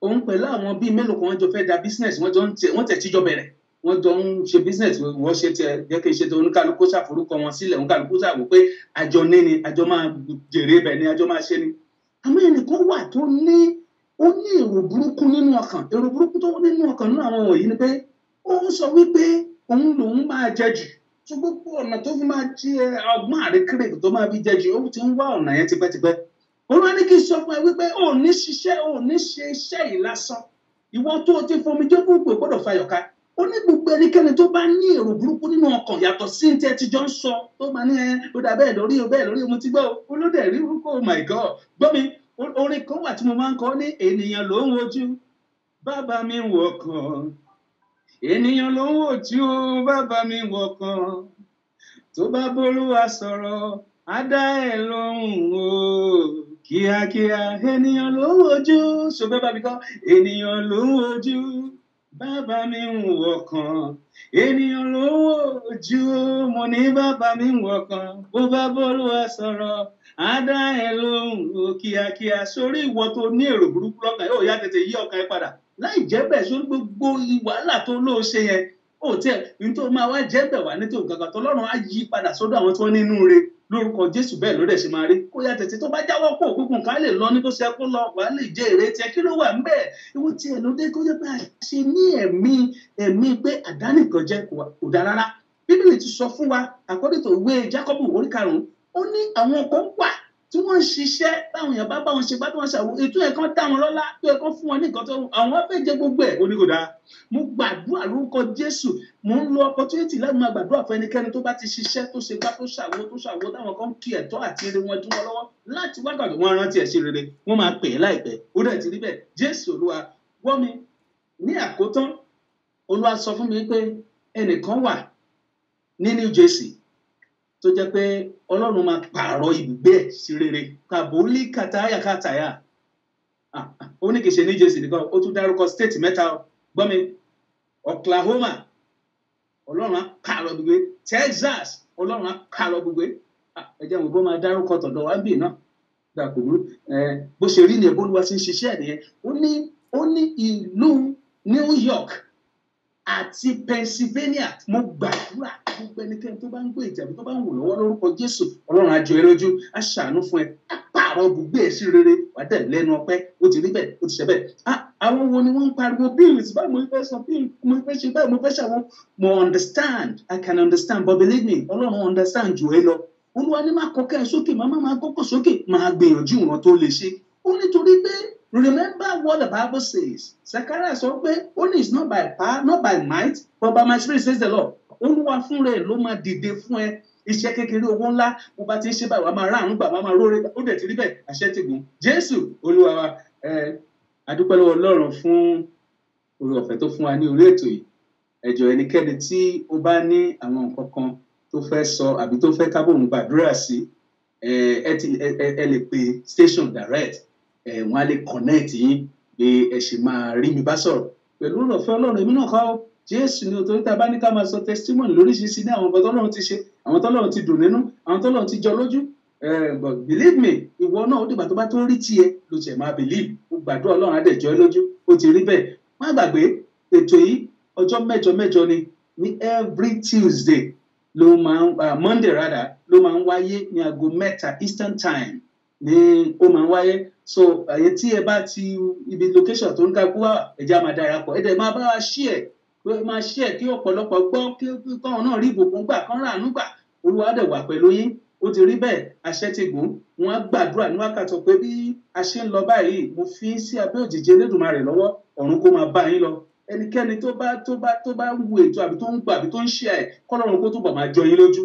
òun pẹ̀lú àwọn bíi mélòó kan wọ́n jọ fẹ́ da business wọ́n tẹ̀ tíjọ bẹ̀rẹ̀ wọ́n jọ ń ṣe business wọ́n ṣe tẹ jẹ́ kí n ṣe tẹ oníkálukú ṣàforúkọ wọn sílẹ̀ oníkálukú ṣàwò pé àjọ ní ni àjọ máa jèrè ibẹ̀ ni àjọ máa ṣe ni àmọ́ ẹnìkan wà tó ní ó ní èrò burúkú nínú ọkàn nínú àwọn wọ̀nyí ni pé ó sọ wípé òun lòun máa jẹ jù tó gbogbo ọ̀nà tó fi máa jẹ ọgbọ́n àrékèrè tó máa fi jẹ jù ó ti ń wá ọ̀nà yẹn tipẹ́tipẹ́ Olúwa ní kí n sọ fún ẹ wípé ò ní ṣe iṣẹ́ yìí lásán ìwọ tó ti fomi jẹ́ fún ìpè gbọ́dọ̀ fayọ̀ká ó ní gbogbo ẹnikẹ́ni tó bá ní èrò burúkú nínú ọkàn yàtọ̀ sí ní tẹ́ ti jọ ń sọ tó máa ní ó dà bẹ́ẹ̀ lórí mo ti gbọ́ olódè rí orúkọ oh my God gbọ́ mi orin kan wà tí mo máa ń kọ ní ènìyàn ló ń wojú bàbá mi ń wọkàn ènìyàn ló ń wojú bàbá mi ń wọkàn tó bá b'Olúwa sọ̀rọ̀ á dá ẹ lóhùn o kíákíá ènìyàn ló ń wojú so bẹ́ẹ̀ bá mi kọ́ ènìyàn ló ń wojú bàbá mi ń wọkàn ènìyàn ló ń wojú mo ní bàbá mi ń wọkàn bó bá b'Olúwa sọ̀rọ̀ á dá ẹ lóhùn o kíákíá sórí ìwọ tó ní èrò burúkú lọ́kàn yóò yá tètè yí ọkàn ẹ padà láì jẹ́ bẹ́ẹ̀ sórí gbogbo wàhálà tó lóò ṣe yẹn ó tiẹ̀ nítorí máa wá jẹ́ bẹ̀ wá nítorí kankan tọ́lọ́run á yí padà sọ́dọ̀ àwọn tí wọ́n nínú rẹ̀ lórúkọ Jésù bẹ́ẹ̀ ló dẹ̀ ṣe máa rí kó yá tètè tó bá jáwọ́ pọ̀ gbogbo nǹkan á lè lọ ní tó ṣe kó lọ wàá lè jẹ́ èrè tiẹ̀ kí ló wà ń bẹ̀ ìwọ tiẹ̀ ló dé kó jẹ́ pé àṣẹ ní ẹ̀mí pé àdánìkan jẹ́ kò dá rárá Bíbélì ti sọ fún wa according to ìwé Jákọ́bù orí 5 ó ní àwọn kan wà tí wọ́n ń ṣiṣẹ́ táwọn èèyàn bá bá wọn ṣe bá tí wọ́n ṣàwọn ètò ẹ̀kan dá wọn lọ́lá tó ẹ̀kan fún wọn ní nǹkan tó àwọn fẹ́ jẹ gbogbo ẹ̀ oníkòdá mo gbàdúrà lórúkọ Jésù mo ń lo opportunity láti máa gbàdúrà fún ẹnikẹ́ni tó bá ti ṣiṣẹ́ tó ṣe bá tó ṣàwo táwọn kan kí ẹ̀tọ́ àti ire wọn dún wọn lọ́wọ́ láti wákàtí wọn rántí ẹ̀ sí rere wọ́n máa pè é láìpẹ́ ó dẹ̀ ti rí bẹ́ẹ̀ Jésù Olúwa wọ́n mi ní àkótán Olúwa sọ fún mi pé ẹnìkan wà ní New Jersey tó jẹ́ pé Ọlọ́run máa pààrọ̀ ibùgbé ẹ̀ sí rere kàbólí kàtàyà ó ní kì í ṣe New Jersey nìkan ó tún dárúkọ state mẹ́ta gbọ́ mi Oklahoma Ọlọ́run á pààrọ̀ ibùgbé Texas Ọlọ́run á pààrọ̀ ibùgbé ẹ jẹ́ àwọn bó máa dárúkọ tọ̀dọ̀ wá bì náà dàkúrú bó ṣe rí ni ẹ̀ bólúwa ti ń ṣiṣẹ́ nìyẹn ó ní ìlú New York àti Pennsylvania mo gbàdúrà gbogbo ẹnikẹ́ni tó bá ń gbé ìjàmbá tó bá ń wò lọ́wọ́ lórúkọ Jésù Ọlọ́run á jọ ẹ́ lójú á ṣàánú fún ẹ á pààrọ̀ ibùgbé ẹ̀ sí rere wà dẹ̀ lẹ́nu ọpẹ́ ó ti rí bẹ́ẹ̀ ó ti ṣe bẹ́ẹ̀ àwọn wo ni wọ́n ń pariwo bills báyìí mo fẹ́ sọ bill mo fẹ́ ṣe báyìí mo fẹ́ ṣàwọn mo understand I can understand but believe me Ọlọ́run understand jù ẹ́ lọ Olúwa ní má kọ́kẹ́ ẹ sókè má kọ́kọ́ sókè máa gbìyànjú ìran tó lè ṣe ó nítorí pé remember what the Bible says Zechariah sọ pé only is not by power not by might but by my spirit says the Lord Olúwa fún rẹ̀ ló máa dìde fún ẹ iṣẹ́ kékeré owó ńlá mo bá ti ń ṣe báyìí wàá máa rà àánú gbà wàá máa róore ó dẹ̀ ti rí bẹ́ẹ̀ àṣẹ ti gùn Jésù Olúwa wa adúpẹ́ lọ́wọ́ Ọlọ́run fún oore ọ̀fẹ́ tó fún wa ní orí ètò yìí ẹ jọ̀ọ́ ẹnikẹ́ni tí ó bá ní àwọn nǹkan kan tó fẹ́ sọ àbí tó fẹ́ kábòmù gbàdúrà sí ẹ lè pe station direct wọ́n á lè connect yín pé ẹ ṣì máa rí mi bá sọ̀rọ̀ pẹ̀lú oore ọ̀fẹ́ Ọlọ́run èmi náà kọ́ Jésù ni òtò níta bá ní ká máa sọ testimony lóríṣiríṣi ní àwọn nǹkan tọ́lọ́run ti ṣe àwọn tọ́lọ́run ti dùn nínú àwọn tọ́lọ́run ti jọ lójú but believe me ìwọ náà ó dìgbà tó bá tó rí tiẹ̀ ló tiẹ̀ máa believe ó gbàdúrà Ọlọ́run á dẹ̀ jọ ẹ́ lójú ó ti rí bẹ́ẹ̀ má gbàgbé ètò yìí ọjọ́ mẹ́jọ ni ní every Tuesday ló máa ń Monday rather ló máa ń wáyé ní aago 3 Eastern Time ní ó máa ń wáyé so àyè tí ẹ bá ti ibi location tó ń ká kú wá ẹ̀já máa darapọ̀ ẹ̀dẹ̀ máa bá wa share pé máa share kí ọ̀pọ̀lọpọ̀ gbọ́ kí káwọn náà rí ìbùkún gbà kán ràánú gbà Olúwa dẹ̀ wà pẹ̀lú yín ó ti rí bẹ́ẹ̀ àṣẹ ti gùn wọn á gbàdúrà ní wákàtí pé bí a ṣe ń lọ báyìí mo fi sí abẹ́ òjìji Elédùmarè lọ́wọ́ ọ̀run kó máa bá yín lọ ẹnikẹ́ni tó bá ń wo ètò àbí tó ń gbà àbí tó ń share kọ́lọ́run kó túbọ̀ máa jọ yín lójú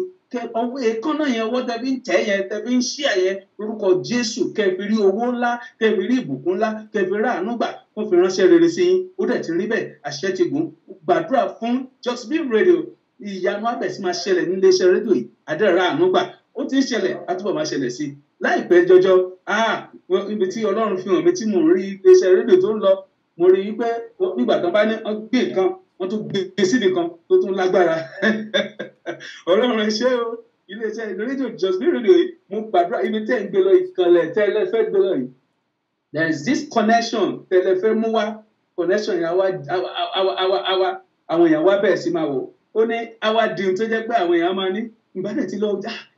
ọwọ́ èékánná yẹn ọwọ́ tẹ̀bí ń tẹ̀ yẹn tẹ̀bí ń share yẹn lórúkọ Jésù kẹfì rí owó ńlá kẹfì rí ìbùkún ńlá kẹfì rí àánú gbà kó fi ránṣẹ́ rere sí yín ó dẹ̀ ti rí bẹ́ẹ̀ àṣẹ ti gùn gbàdúrà fún Just Be Radio ìyanu abẹ̀sí máa ṣẹlẹ̀ nílé iṣẹ́ rédíò yìí àdẹ̀rẹ̀ àánú gbà ó ti ń ṣẹlẹ̀ àtúbọ̀ máa ṣẹlẹ̀ sí láìpẹ́ jọjọ ibi tí Ọlọ́run fi hàn mí tí mò ń rí ilé iṣẹ́ rédíò tó ń lọ mo rí i pé nígbà kan bá ní gbé nǹkan wọ́n tún gbé síbi kan tó tún lágbára Ọlọ́run ẹ ṣé o iléeṣẹ́ rédíò Just Be Radio yìí mo gbàdúrà ibi tẹ́ ń gbé lọ ìkànlẹ̀ tẹ́ ẹ fẹ́ gbé lọ yìí there is this connection tẹ́ ẹ fẹ́ mú wá connection yẹn àwọn èèyàn wá bẹ̀rẹ̀ sí máa wò ó ní àwa dìrún tó jẹ́ pé àwọn èèyàn máa ní ìbálẹ̀ ti lọ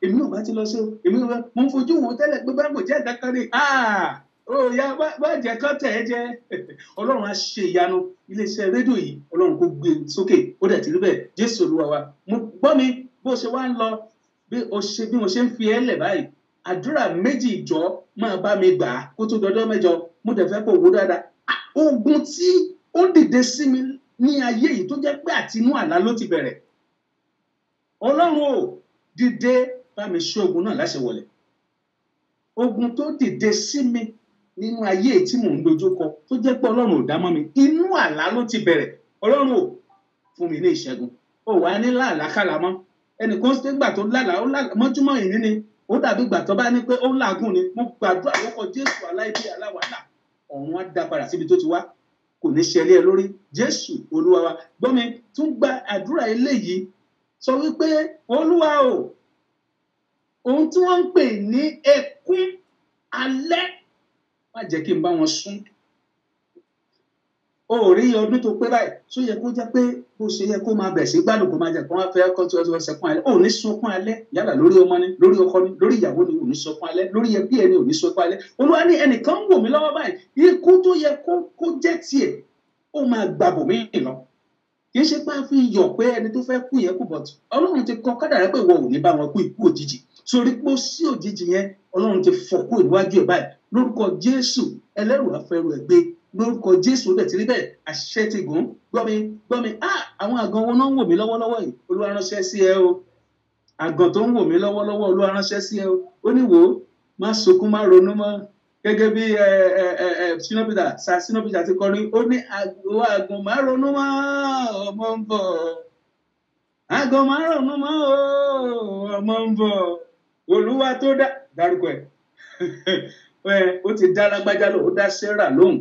èmi náà bá ti lọ sí o èmi náà mo ń fojú wọn tẹ́lẹ̀ pé bá kò jẹ́ kankan ní ya bá jẹ́ kán tẹ̀ ẹ́ jẹ́ Ọlọ́run á ṣe ìyanu iléeṣẹ́ rédíò yìí Ọlọ́run kó gbé sókè ó dẹ̀ ti rí bẹ́ẹ̀ Jésù Olúwa wa mo gbọ́ mi bó ṣe wá ń lọ bí mo ṣe ń fi ẹ́ lẹ̀ báyìí àdúrà méjì ìjọ máa bá mi gbà á kó tó dọjọ́ mẹ́jọ mo dẹ̀ fẹ́ kó wó dáadáa ogun tí ó dìde sí mi ní ayé yìí tó jẹ́ pé àtinú àlá ló ti bẹ̀rẹ̀ Ọlọ́run ò dìde bá mi ṣe ogun náà láṣẹ wọlé ogun tó dìde sí mi nínú ayé tí mò ń dojúkọ tó jẹ́ pé Ọlọ́run ò dá mọ́ mi inú àlá ló ti bẹ̀rẹ̀ Ọlọ́run ò fún mi ní ìṣẹ́gun ó wà ní làlákàlà mọ́ ẹnìkan ṣe gbà tó lálàá ó lálàá mọ́júmọ́ ìní ni ó dàbí gbà tó bá ní pé ó ń làágùn ni mo gbàdúrà lórúkọ Jésù aláìbí aláwàlà ọ̀run á dá padà síbi tó ti wá kò ní ṣẹlẹ̀ ẹ lórí Jésù Olúwa wa gbọ́ mi tún gba àdúrà eléyìí sọ wípé Olúwa o ohun tí wọ́n ń pè ní ẹkún alẹ́ má jẹ́ kí n bá wọn sún o ò rí ọdún tó pé báyìí tó yẹ kó jẹ́ pé bó ṣe yẹ kó máa bẹ̀ sí gbádùn kó máa jẹ́ kó wọ́n fẹ́ kọ́ tí wọ́n sẹ́kún alẹ́ ò ní sunkún alẹ́ yálà lórí ọmọ ni lórí ọkọ ni lórí ìyàwó ni ò ní sunkún alẹ́ lórí ẹbí ẹni ò ní sunkún alẹ́ Olúwa ní ẹnìkan ń wò mí lọ́wọ́ báyìí ikú tó yẹ kó jẹ́ tiẹ̀ ó máa gbàbò mí lọ kì í ṣe pé a fi yọ̀ pé ẹni tó fẹ́ kú yẹn kú bọ̀t Ọlọ́run ti kọ kádàrá pé ìwọ ò ní bá wọn kú ikú òjijì sórí pé ó sí òjijì yẹn ọlọ́run ti fọ́ kúrò níwájú ẹ̀ báyìí lórúkọ jésù ẹlẹ́rù afẹ́rù ẹ̀ gbé lórúkọ jésù ó dẹ̀ ti rí bẹ́ẹ̀ àṣẹ ti gùn gbọ́ mi àwọn àgàn wọn náà ń wò mí lọ́wọ́lọ́wọ́ yìí olúwa ránṣẹ́ sí ẹ o àgàn tó ń wò mí lọ́wọ́lọ́wọ́ olúwa ránṣẹ́ sí ẹ o ó ní wò ó má sunkún má ronú mọ́ gẹ́gẹ́ bí Shina Peter ti kọrin ó ní àgàn má ronú mọ́ ọmọ ń bọ̀ àgàn má ronú mọ́ ọmọ ń bọ̀ olúwa tó dárúkọ ẹ̀ ó ti dá lágbájá lóhùn ó dá Sarah lóhùn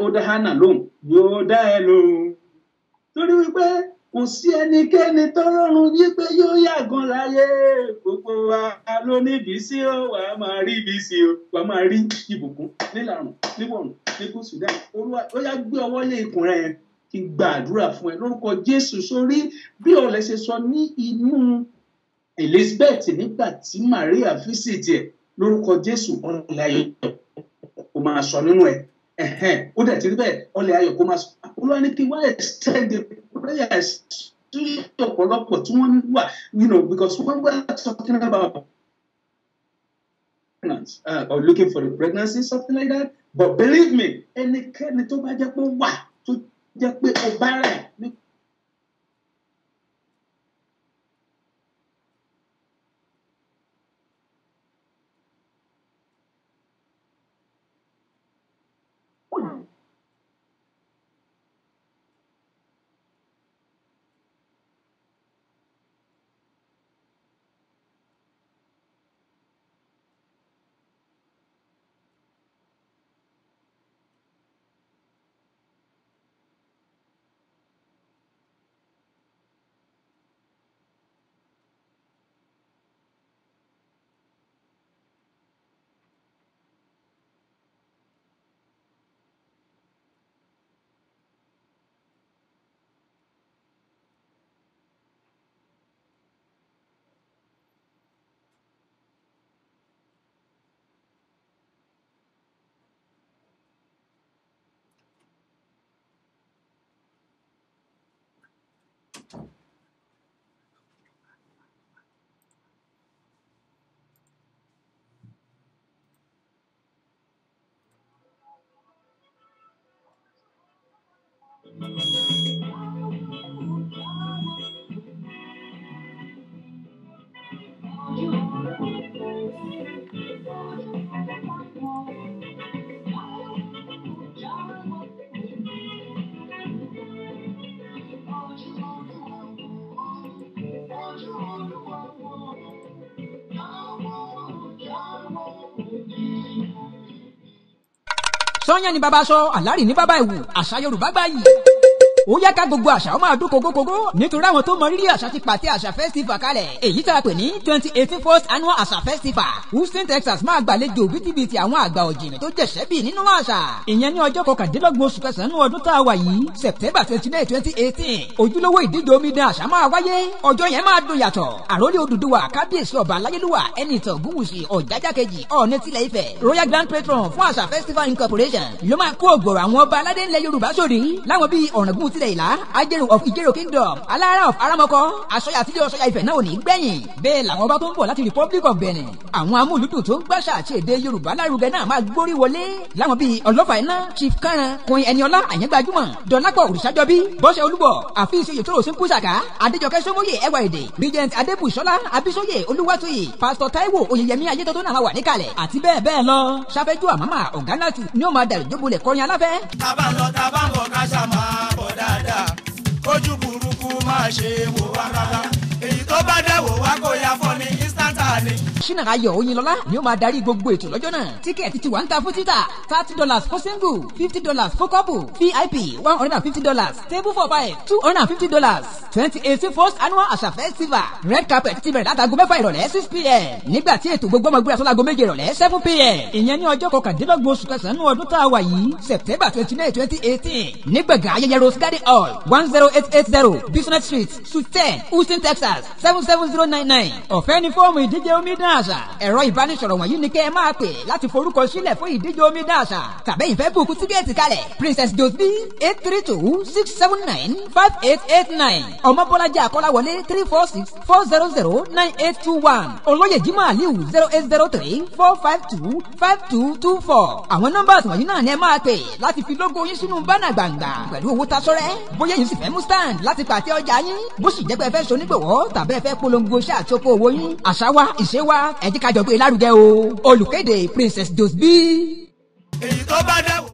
ó dá Hannah lóhùn yóò dá ẹ lóhùn torí wípé kò sí ẹnikẹ́ni tó rọrùn wípé yóò yàgàn láyé gbogbo wa ló níbi sí o wà á máa rí ibi sí o wà á máa rí ìbùkún nílàrùn níwọ̀rùn ní gúúsù dáhùn olúwa ó yá gbé ọwọ́ lé ikùn rẹ kí n gba àdúrà fún ẹ lórúkọ Jésù sórí bí ọ̀lẹ́ ṣe sọ ní inú Elizabeth nígbà tí Maria visit ẹ lórúkọ Jésù ọ̀lẹ́ ayọ̀ kó máa sọ nínú ẹ ó dẹ̀ ti rí bẹ́ẹ̀ ọ̀lẹ́ ayọ̀ kó máa sọ olúwa ní kí wá extend the prayers to ọ̀pọ̀lọpọ̀ tí wọ́n wà because when we are talking about or looking for a pregnancy something like that but believe me ẹnikẹ́ni tó bá jẹ́ pé wà tó jẹ́ pé ó bá rẹ̀ ní. sọ́yàn ni bàbá sọ àlárì ní bàbá ìwù àṣà Yorùbá gbáyì. ó yá ká gbogbo àṣà ó máa dún kókókókó nítorí àwọn tó mọ rírì àṣà ti pàtẹ àṣà festival kalẹ̀ èyí tá a pè ní 2018 first annual àṣà festival Houston Texas máa gbàlejò bítíbitì àwọn àgbà ọ̀jìnì tó jẹ̀ṣẹ́ bì nínú àṣà ìyẹn ní ọjọ́ kọkàndínlọ́gbọ̀n oṣù kẹsàn-án ọdún tá a wà yìí September 29 2018 ojúlówó ìdíje omidan àṣà máa wáyé ọjọ́ yẹn máa dùn yàtọ̀ àròlé Odùduwà kábíyèsí ọba aláyélúwà ẹnìtàn Ògúnwùsì Ọ̀jájá kejì Ọọ̀ni tilẹ̀ Ifẹ̀ Royal Grand Patron fún àṣà festival incorporation ló máa kó ògbòrò àwọn ọba aládé ńlẹ̀ Yorùbá sórí láwọn bíi Ọ̀ràngún tilẹ̀ Ìlá Ajérò of Ìjérò Kingdom Alára of Aramọkọ Aṣọya àtijọ́ Ọ̀ṣọ́ya Ifẹ̀ náà ò ní gbẹ̀yìn bẹ́ẹ̀ làwọn ọba tó ń bọ̀ láti Republic of Benin àwọn amúlùdùn tó ń gbàṣà àti èdè Yorùbá lárugẹ náà máa gbórí wọlé láwọn bíi Ọlọ́fà iná Chief Kánran Queen Ẹniọlá Àyẹ́gbajúmọ̀ Dọ̀lápọ̀ Òrìṣàjọbí Bọ́sẹ̀ Olúbọ̀ Àfíìsì Oyètòrò Sínkúsàká Adéjọkẹ́ Sómóyè Ẹwà Èdè Regent Adébùsọ́lá Abísóyè Olúwatóyè Pastor Táíwò Oyèyẹmí Ayétótó náà wà níkàlẹ̀ àti bẹ́ẹ̀ bẹ́ẹ̀ lọ Ṣàfẹ́jú Àmàmà Ọ̀gánàtù ni ó máa dàrí jóbolẹ̀ kọrin aláfẹ́. tábà ń lọ tábà ń bọ̀ ká ṣá máa bọ̀ dáadáa kójú burúkú máa ṣe wò wá rárá èyí tó bá dẹ̀ wò wá kó yá fọ́ ní instanta ni. Ṣínà Ayọ̀ Oyinlọ́lá ni ó máa darí gbogbo ètò lọ́jọ́ náà tíkẹ́ẹ̀tì ti wà ń ta fún títà $30 for single $50 for couple VIP $150 table for five $250 2018 first annual àṣà festival red carpet ti bẹ̀rẹ̀ látago 6 ìrọ̀lẹ́ 6 p.m. nígbà tí ètò gbogbo ọmọ gbéra sọ́lago 7 ìrọ̀lẹ́ 7 p.m. ìyẹn ní ọjọ́ kọkàndínlọ́gbọ̀n oṣù kẹsàn-án ọdún tá a wà yìí September 29 2018 nígbàgà ayẹyẹ Rose Garden Hall 10880 Business Street Suite 10 Houston Texas 77099 ọ̀fẹ́ ní fọ́ọ̀mù ìdí ìdíje omidan àṣà. ẹ̀rọ ìbánisọ̀rọ̀ wọ̀nyí ni kẹ́ ẹ máa pè láti forúkọ sílẹ̀ fún ìdíje omidan àṣà. tàbí ìfẹ́ bùkú tíkẹ́ẹ̀tì kalẹ̀ Princess Josby 832-679-5889 Ọmọbọ́lájà Akọ́láwọlé 346-400-9821 Olóyè Jimoh Aliu 0803-452-5224. àwọn nọ́mbà wọ̀nyí náà ni ẹ máa pè láti fi lógo yín sínú bánà gbàǹgbà pẹ̀lú owó tasọ́rẹ́. bóyá yín sì fẹ́ mú stand láti pàtẹ ọjà yín, bó sì jẹ́ pé ẹ fẹ́ ṣonígbọ̀wọ́ tàbí ẹ fẹ́ polongo iṣẹ́ àti oko òwò yín, àṣà wa ìṣe wa ẹ jẹ́ ká jọ gbé lárugẹ o. olùkéde Princess Josby. èyí tó bá dẹ̀ wò.